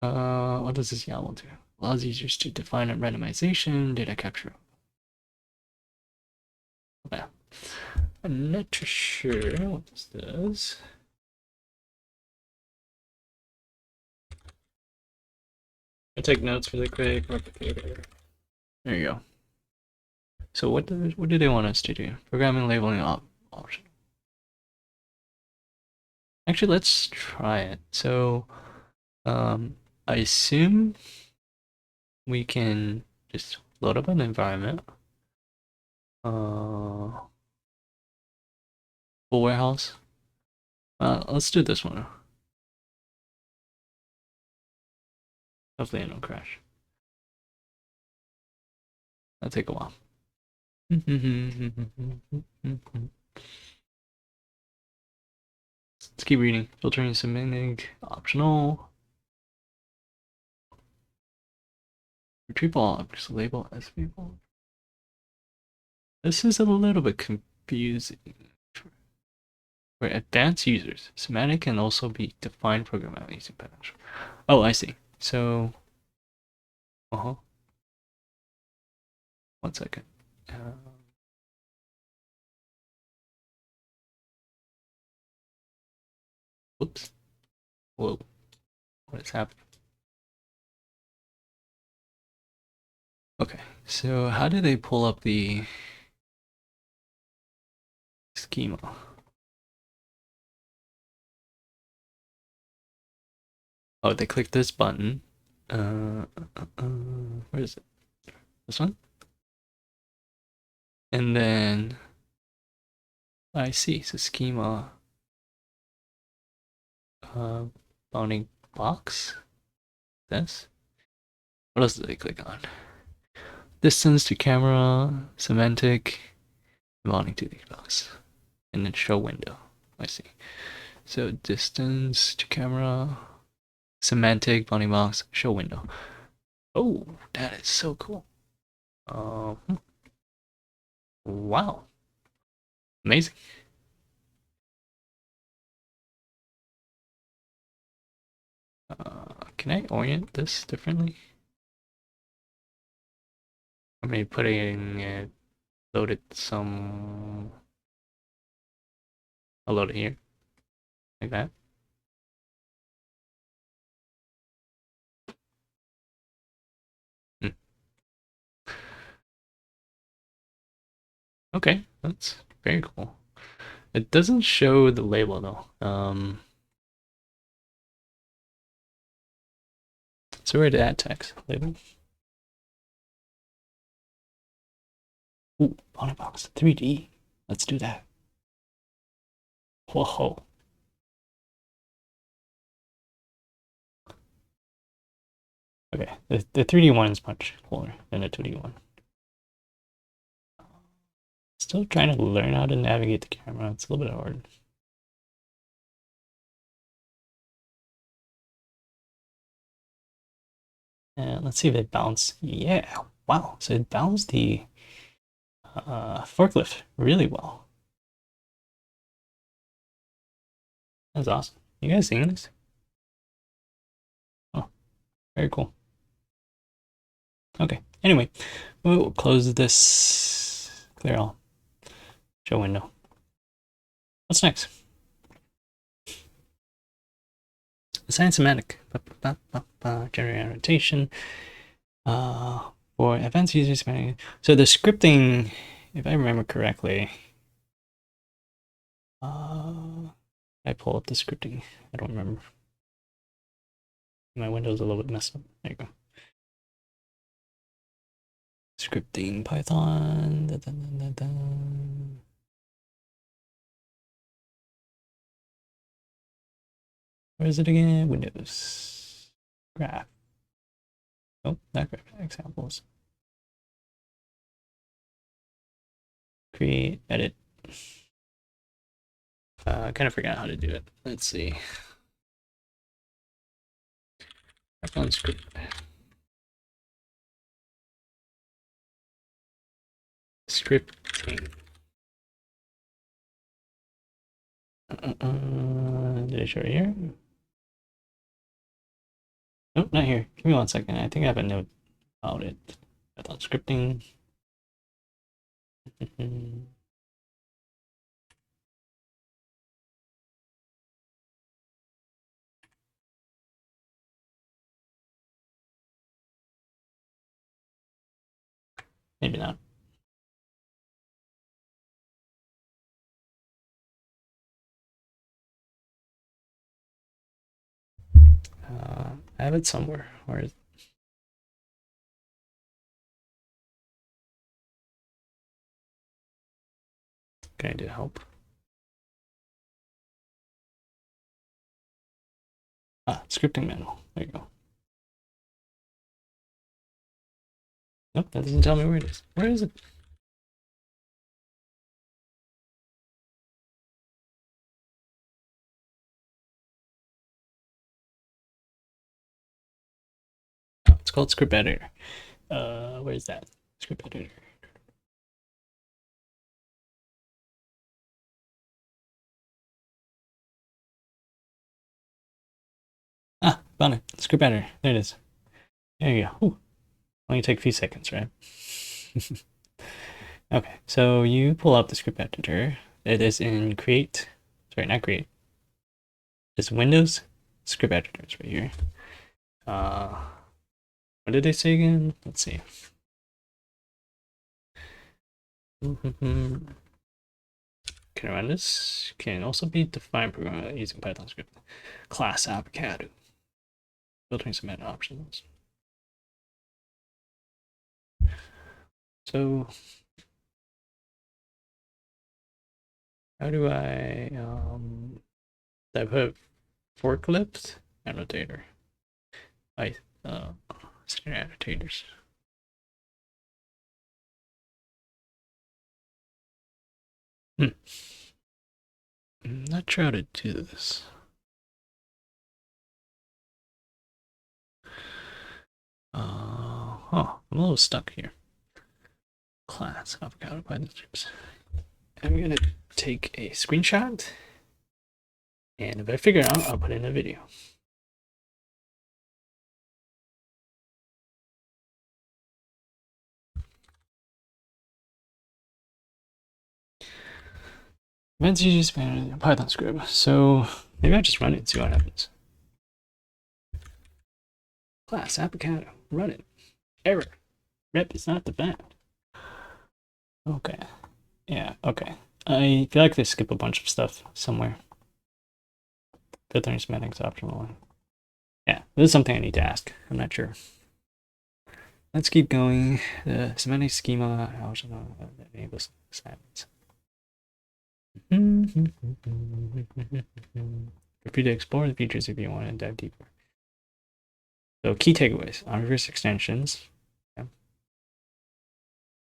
What does this YAML do? Allows users to define a randomization, data capture. Yeah. I'm not too sure what this does. I take notes really quick. Replicator. There you go. So what do they want us to do? Programming labeling option. Actually, let's try it. So, I assume we can just load up an environment. Full warehouse. Let's do this one. Hopefully it don't crash. That'll take a while. Let's keep reading. Filtering semantic optional. Retrieve all objects label as people. This is a little bit confusing. For advanced users, semantic can also be defined programmatically using potential. Oh, I see. So, one second. Whoops. Whoa. What is happening? Okay, so how do they pull up the schema? Oh, they click this button. Where is it? This one? And then I see. So schema. Bounding box. This. What else do they click on? Distance to camera, semantic, bounding to the box, and then show window. I see. So distance to camera, semantic, bounding box, show window. Oh, that is so cool. Wow. Amazing. Can I orient this differently? I mean, putting it loaded some. I'll load it here, like that. Okay, that's very cool. It doesn't show the label though. So where did add text label? Ooh, bounding box 3D. Let's do that. Whoa. Okay, the 3D one is much cooler than the 2D one. Still trying to learn how to navigate the camera. It's a little bit hard. And let's see if it balanced. Yeah, wow. So it balanced the forklift really well. That's awesome. You guys seeing this? Oh, very cool. Okay, anyway, we'll close this. Clear all. Show window. What's next? Assign semantic. Generate annotation. For advanced user semantic. So the scripting, if I remember correctly, I pull up the scripting. I don't remember. My window's a little bit messed up. There you go. Scripting Python. Where is it again? Windows. Graph. Oh, not graph. Examples. Create, edit. I kind of forgot how to do it. Let's see. Python script. Scripting. Did I show it here? Nope, not here. Give me 1 second. I think I have a note about it. Python scripting. Maybe not. I have it somewhere. Where is it? Can I do help? Scripting manual. There you go. Nope, that doesn't tell me where it is. Where is it? Oh, it's called script editor. Where is that? Script editor. Found it. Script editor. There it is. There you go. Ooh. Only take a few seconds, right? Okay, so you pull up the script editor. It is in create. Sorry, not create. It's Windows script editors right here. What did they say again? Let's see. Can run this. Can also be defined using Python script. Class Avocado. Filtering some meta options. So how do I put forklift annotator? Standard annotators. I'm not sure how to do this. I'm a little stuck here. Class avocado Python scripts. I'm gonna take a screenshot, and if I figure it out, I'll put it in a video. Advanced user Python script. So maybe I'll just run it and see what happens. Class avocado, run it. Error. Rep is not defined. Okay. Yeah, okay. I feel like they skip a bunch of stuff somewhere. Filtering semantics optional. Yeah, this is something I need to ask. I'm not sure. Let's keep going. The semantic schema enables assignments. Feel free to explore the features if you want to dive deeper. So key takeaways on reverse extensions.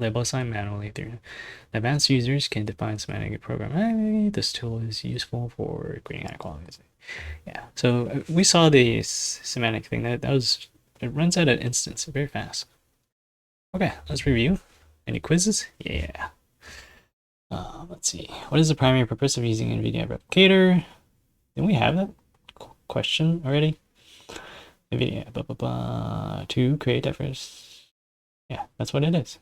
Label assign manually through advanced users can define semantic program. This tool is useful for creating inequalities. Yeah, so we saw the semantic thing that was it runs out of instance very fast. Okay, let's review. Any quizzes? Yeah. Let's see. What is the primary purpose of using Nvidia Replicator? Didn't we have that question already? Nvidia, to create efforts. Yeah, that's what it is.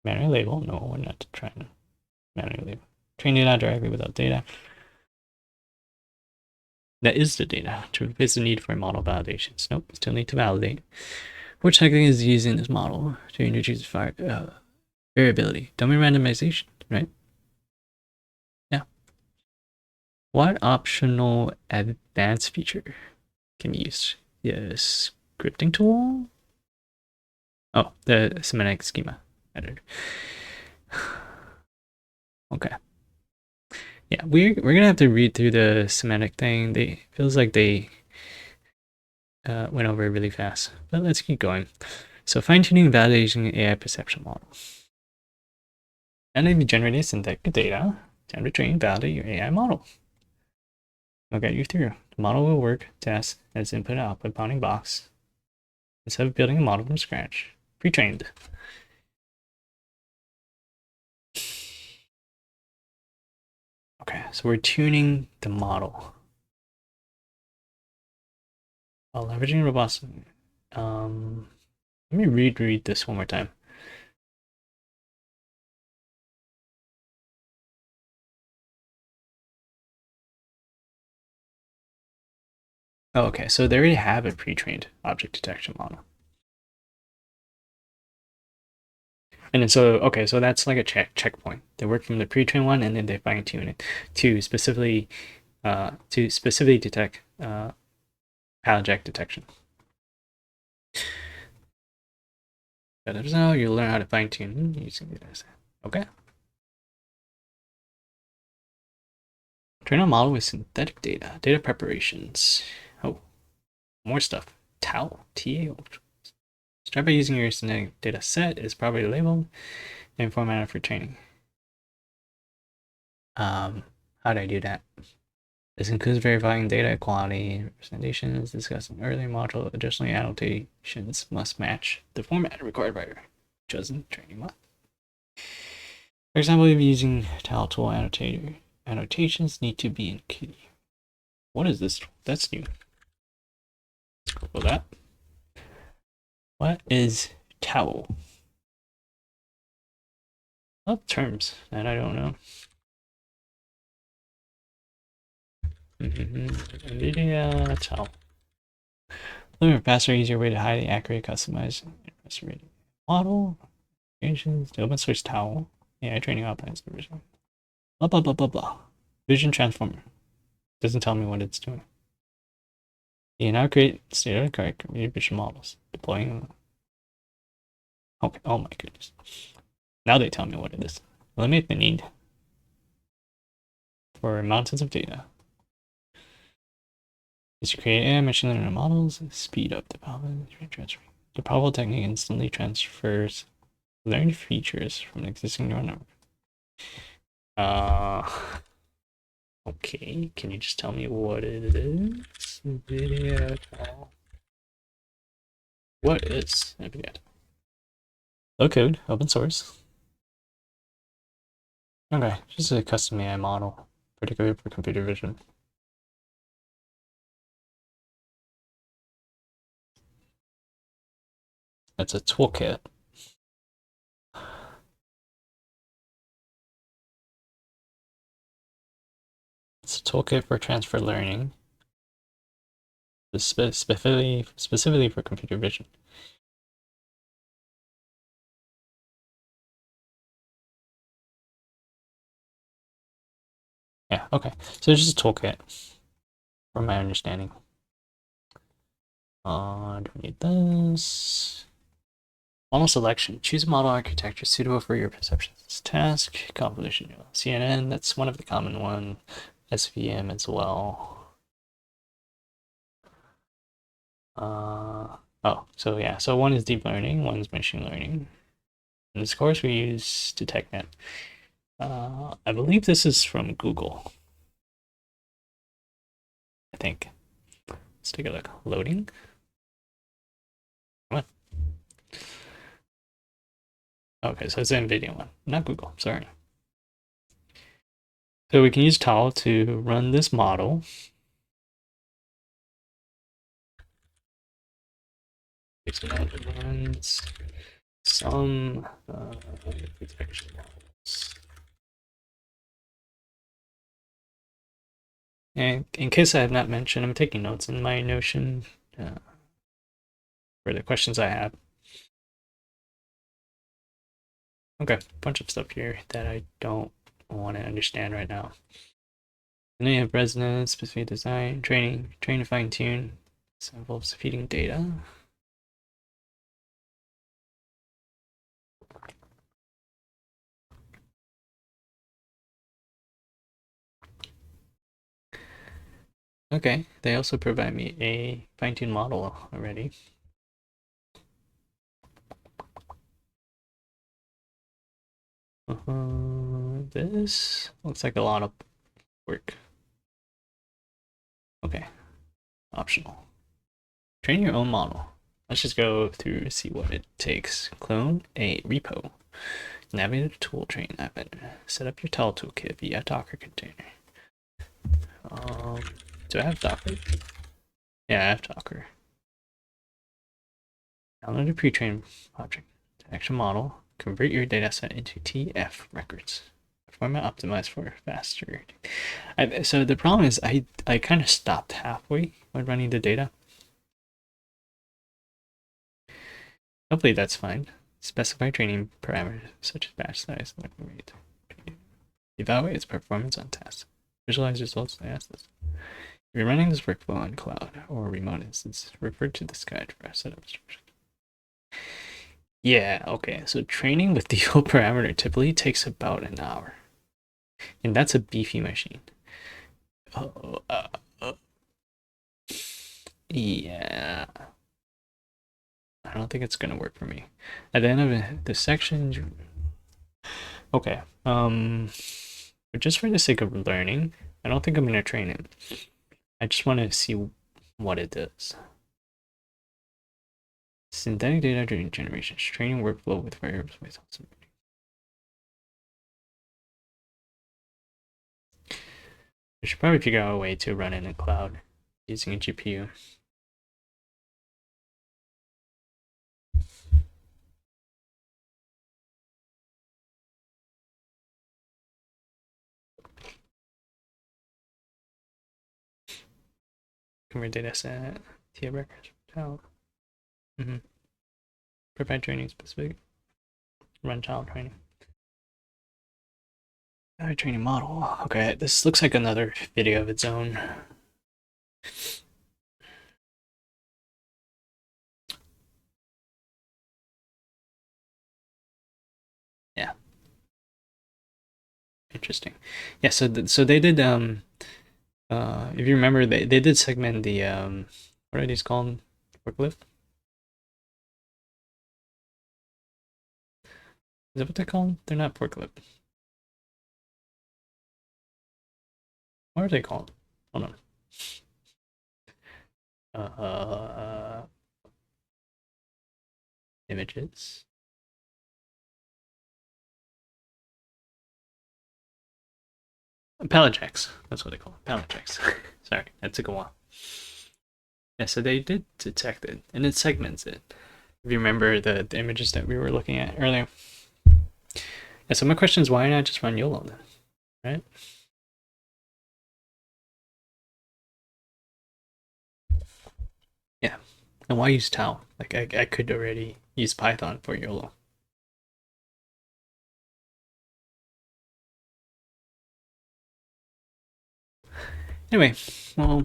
Manually label. No, we're not trying to manually label. Train data directly without data. That is the data to replace the need for model validations. Nope, still need to validate. Which technique is using this model to introduce variability? Dummy randomization, right? Yeah. What optional advanced feature can be used? Yes, scripting tool? Oh, the semantic schema editor. Okay. Yeah, we're gonna have to read through the semantic thing. They feels like they went over it really fast, but let's keep going. So fine-tuning validation AI perception model. And then you generate synthetic data, time to train, validate your AI model. I'll get you through. The model will work, test, as input and output bounding box. Instead of building a model from scratch, pre-trained. Okay, so we're tuning the model. While leveraging robots. Let me read this one more time. Oh, okay, so they already have a pre-trained object detection model. And then so, okay, so that's like a checkpoint. They work from the pre-trained one and then they fine-tune it to specifically detect pallet jack detection. So you'll learn how to fine-tune using this. Okay. Train a model with synthetic data. Data preparations. Oh, more stuff. TAO. TAO. Start by using your synthetic data set is properly labeled and formatted for training. How do I do that? This includes verifying data quality representations, discussing earlier module. Additionally, annotations must match the format required by your chosen training model. For example, if using tile tool annotator, annotations need to be in kitty. What is this? That's new. Let's go for that. What is towel? What terms that I don't know. Nvidia towel. Looking for faster, easier way to highly accurate, customize, model, the open source towel, AI training optimized version. Blah blah blah blah blah. Vision transformer. Doesn't tell me what it's doing. You now create state-of-the-art computer vision models. Deploying. Okay. Oh my goodness. Now they tell me what it is. Eliminate the need for mountains of data. Is to create AI machine learning models and speed up development and transfer. The probable technique instantly transfers learned features from an existing neural network. Okay. Can you just tell me what it is? Nvidia. What is Nvidia? Low code, open source. Okay, just a custom AI model, particularly for computer vision. It's a toolkit. It's a toolkit for transfer learning, specifically for computer vision. Yeah, okay. So it's just a toolkit, from my understanding. Do we need this? Model selection. Choose a model architecture suitable for your perceptions. Task, composition. CNN, that's one of the common ones. SVM as well. Oh, so yeah, so one is deep learning, one is machine learning. In this course, we use DetectNet. I believe this is from Google. I think. Let's take a look. Loading. Come on. Okay, so it's the Nvidia one, not Google. Sorry. So we can use Tall to run this model. It runs some protection models. And in case I have not mentioned, I'm taking notes in my Notion for the questions I have. Okay, bunch of stuff here that I don't want to understand right now. And then you have resonance, specific design, training, train to fine tune. This involves feeding data. Okay, they also provide me a fine-tuned model already. This looks like a lot of work. Okay, optional. Train your own model. Let's just go through see what it takes. Clone a repo. Navigate the tool train app. Set up your tile toolkit via Docker container. Do I have Docker? Yeah, I have Docker. Download a pre-trained object. Action model. Convert your dataset into TF records. Format optimized for faster. So the problem is I kind of stopped halfway when running the data. Hopefully that's fine. Specify training parameters such as batch size and rate. Evaluate its performance on tasks. Visualize results and ask this. If you're running this workflow on cloud or remote instance, refer to this guide for setup instructions. Yeah, okay. So training with default parameter typically takes about an hour. And that's a beefy machine. Yeah. I don't think it's gonna work for me. At the end of the section, okay. But just for the sake of learning, I don't think I'm gonna train it. I just want to see what it does. Synthetic data during generation, training workflow with variables with awesome. We should probably figure out a way to run it in the cloud using a GPU. Convert data set, TF records, child. Provide training specific. Run child training. Training model. Okay, this looks like another video of its own. Yeah. Interesting. Yeah, so they did if you remember they did segment the what are these called? Forklift? Is that what they're called? They're not forklift. What are they called? Hold on. Images. Pallet jacks. That's what they call it. Pallet jacks. Sorry, that took a while. Yeah, so they did detect it, and it segments it. If you remember the images that we were looking at earlier. Yeah, so my question is why not just run YOLO then, right? Yeah, and why use Tau? Like I could already use Python for YOLO. Anyway, well,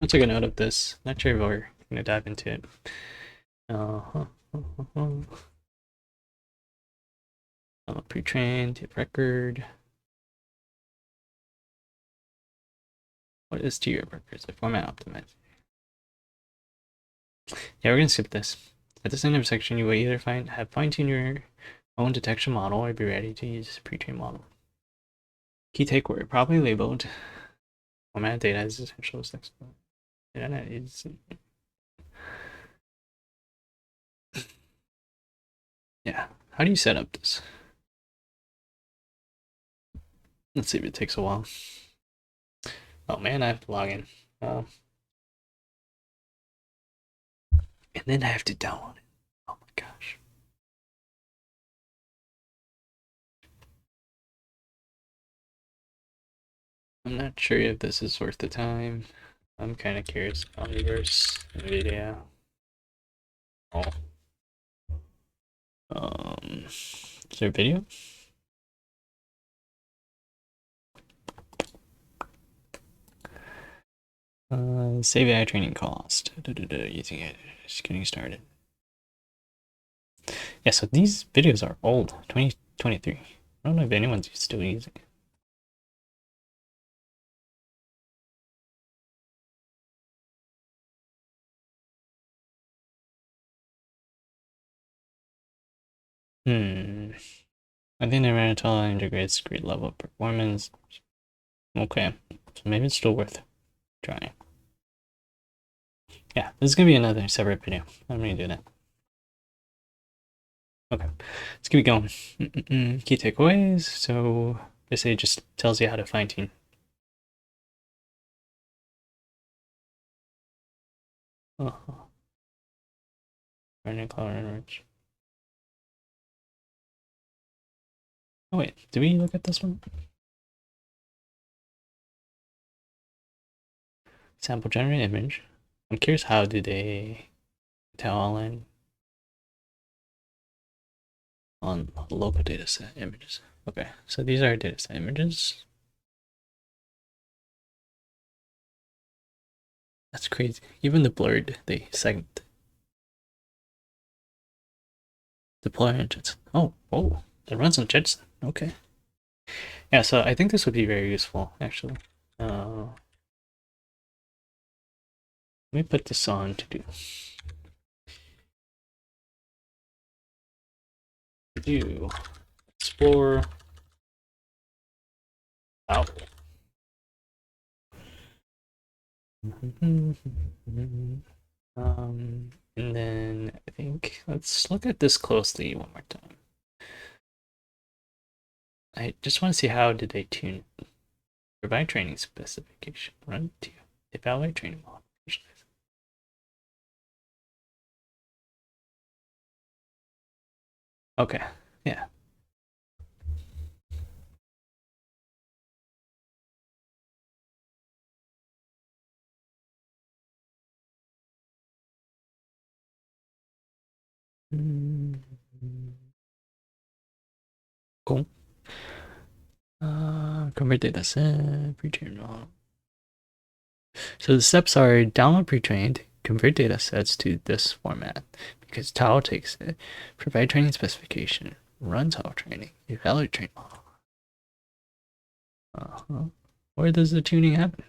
I'll take a note of this. Not sure if we're gonna dive into it. Pre-trained, hit record. What is to your records? A format optimized. Yeah, we're gonna skip this. At this intersection, you will either have fine-tune your own detection model or be ready to use a pre-trained model. Key takeaway, properly labeled. Format data is essential. Data is. Yeah. How do you set up this? Let's see if it takes a while. Oh man, I have to log in. And then I have to download it. Oh my gosh. I'm not sure if this is worth the time. I'm kind of curious. Omniverse, Nvidia. Oh. Is there a video? Save AI training cost. Using it. Just getting started. Yeah, so these videos are old. 2023. I don't know if anyone's still using it. I think the Manitola integrates great level of performance. Okay, so maybe it's still worth trying. Yeah, this is gonna be another separate video. I'm gonna do that. Okay, let's keep it going. Key takeaways. So basically, it just tells you how to fine tune. Learning color image. Oh wait, did we look at this one? Sample generate image. I'm curious, how do they tell online on local dataset images? Okay, so these are dataset images. That's crazy. Even the blurred, they segment. Deploy engines. Oh, whoa. It runs on Jetson. Okay. Yeah, so I think this would be very useful, actually. Let me put this on to do explore out. And then I think let's look at this closely one more time. I just want to see how did they tune it. Provide training specification. Run to evaluate training model. Okay, yeah. Cool. Convert data set, pre-trained model. So the steps are download pre-trained, convert data sets to this format because Tao takes it, provide training specification, run Tao training, evaluate training model. Where does the tuning happen?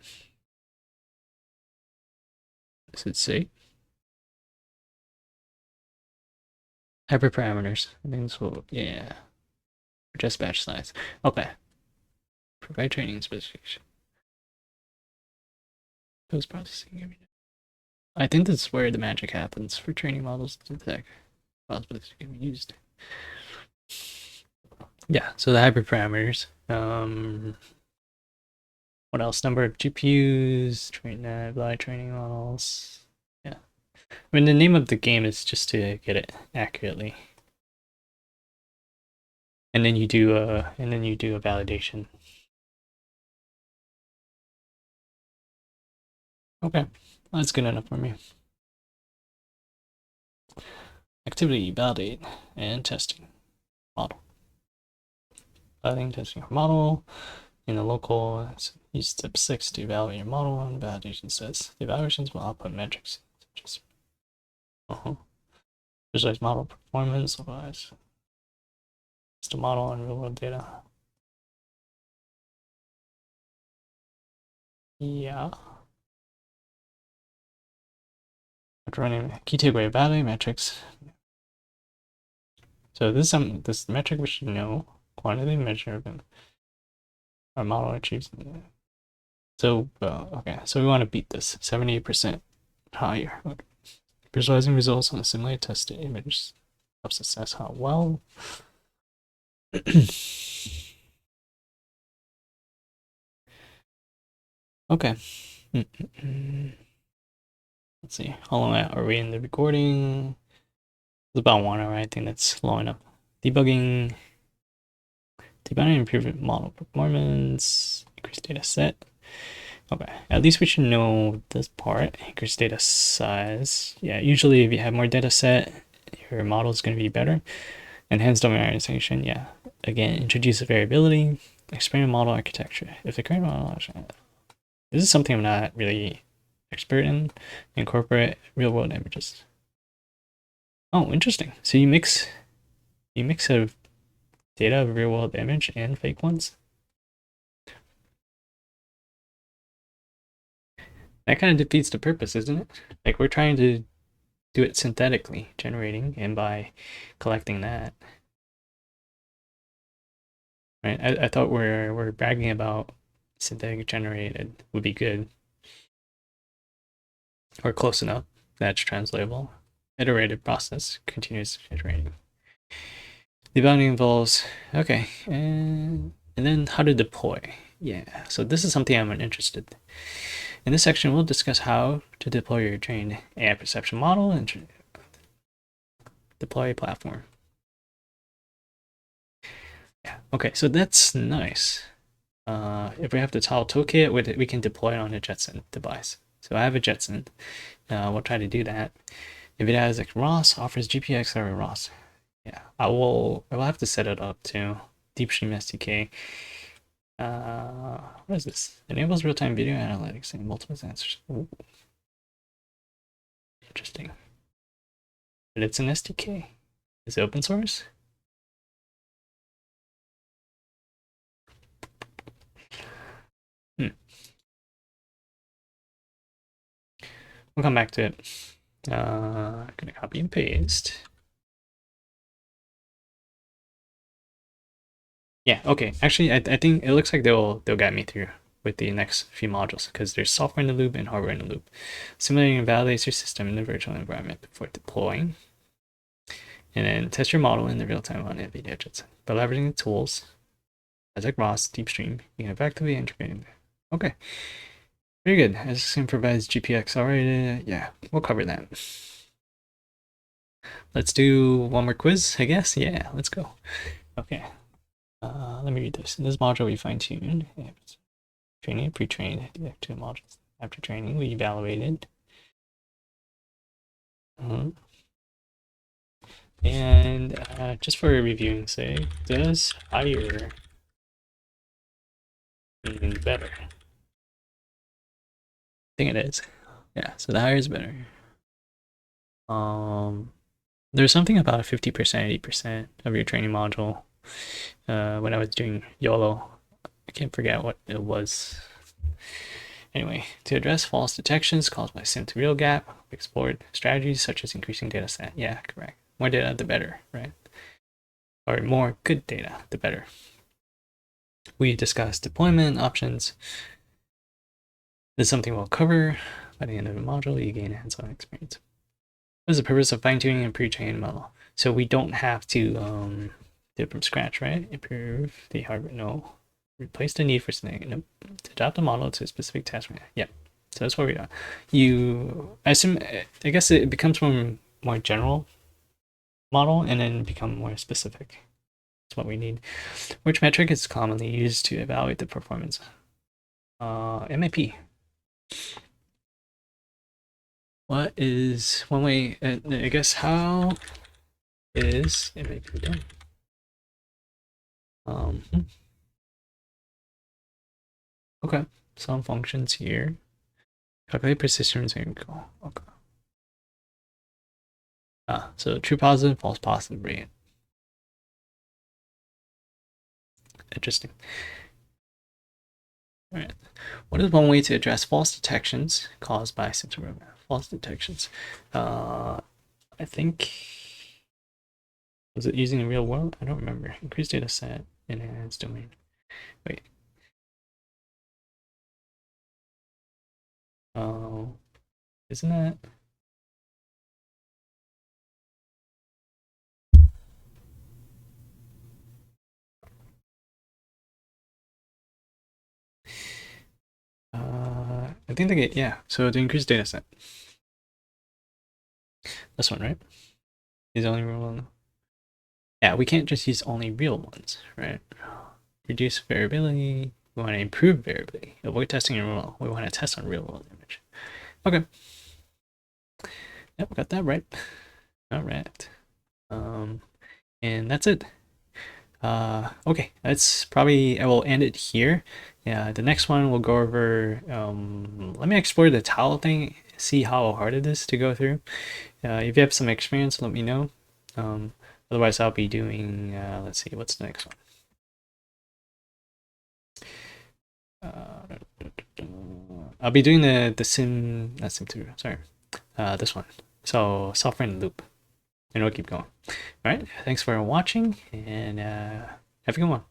Does it say? Hyperparameters. I think this will, yeah. Just batch size. Okay. Provide training specification. Post processing. I think that's where the magic happens for training models to detect possibilities can be used. Yeah, so the hyperparameters. What else? Number of GPUs, apply training models. Yeah. I mean, the name of the game is just to get it accurately. And then you do a validation. Okay, that's good enough for me. Activity, validate, and testing model. Validating, testing your model. In the local, use step 6 to evaluate your model, and validation says the evaluations will output metrics such as visualize model performance, otherwise test the model on real world data. Yeah. Running key takeaway value metrics. So this metric we should know. Quantity measurement. Our model achieves. So okay, so we want to beat this 78% higher. Okay. Visualizing results on a simulated tested image helps assess how well. Okay. Let's see. How long are we in the recording? It's about 1 hour. I think that's long enough. Debugging. Debugging improvement model performance. Increase data set. Okay, at least we should know this part. Increase data size. Yeah, usually if you have more data set, your model is going to be better. Enhance domain organization. Yeah, again, introduce variability. Expand model architecture. If the current model, this is something I'm not really expert in. Incorporate real world images. Oh, interesting. So you mix of data of real world image and fake ones. That kind of defeats the purpose, isn't it? Like we're trying to do it synthetically, generating, and by collecting that. Right? I thought we're bragging about synthetic generated would be good. Or close enough. That's translatable. Iterative process, continuous iterating. Debugging involves okay, and then how to deploy. Yeah, so this is something I'm interested. In this section, we'll discuss how to deploy your trained AI perception model and deploy a platform. Yeah, okay, so that's nice. If we have the tile toolkit, we can deploy it on a Jetson device. So I have a Jetson. We'll try to do that. If it has like ROS, offers GPX or ROS. Yeah, I will have to set it up too. DeepStream SDK. What is this? Enables real-time video analytics and multiple answers. Ooh. Interesting. But it's an SDK. Is it open source? We'll come back to it. I'm gonna copy and paste. Yeah, okay. Actually, I think it looks like they'll guide me through with the next few modules because there's software in the loop and hardware in the loop. Simulating and validates your system in the virtual environment before deploying. And then test your model in the real time on Nvidia Jetson. By leveraging the tools, as like ROS, DeepStream, you can effectively integrate them. Okay. Very good. As Sim provides GPX already, yeah, we'll cover that. Let's do one more quiz, I guess. Yeah, let's go. Okay. Let me read this. In this module, we fine-tuned training, pre-trained two modules. After training, we evaluated. And just for reviewing sake, does higher mean better? I think it is. Yeah, so the higher is better. There's something about 50%, 80% of your training module. When I was doing YOLO, I can't forget what it was. Anyway, to address false detections caused by sim to real gap, we explored strategies such as increasing data set. Yeah, correct. More data, the better, right? Or more good data, the better. We discussed deployment options. This is something we'll cover. By the end of the module, you gain hands-on experience. What is the purpose of fine-tuning and pre-trained model? So we don't have to do it from scratch, right? Improve the hardware. No. Replace the need for snagging. Nope. To adapt the model to a specific task. Yeah. So that's what we do. I assume, I guess it becomes from more general model and then become more specific. That's what we need. Which metric is commonly used to evaluate the performance? MAP. What is one way? I guess how is MAP done? Okay, some functions here. Calculate persistence and go. Okay. So true positive, false positive rate. Interesting. All right. What is one way to address false detections caused by symptom roadmap? False detections. I think was it using the real world? I don't remember. Increase data set, enhance domain. Wait. Oh, isn't that? I think they get, yeah. So to increase data set. This one, right? Is only real one. Yeah, we can't just use only real ones, right? Reduce variability. We want to improve variability. Avoid testing in real. We want to test on real world image. Okay. Yep, got that right. All right. And that's it. Okay, that's probably, I will end it here. Yeah, the next one we'll go over, let me explore the towel thing, see how hard it is to go through. If you have some experience, let me know. Otherwise, I'll be doing, let's see, what's the next one? I'll be doing the sim, not sim 2, sorry, this one. So software in the loop, and we'll keep going. All right, thanks for watching, and have a good one.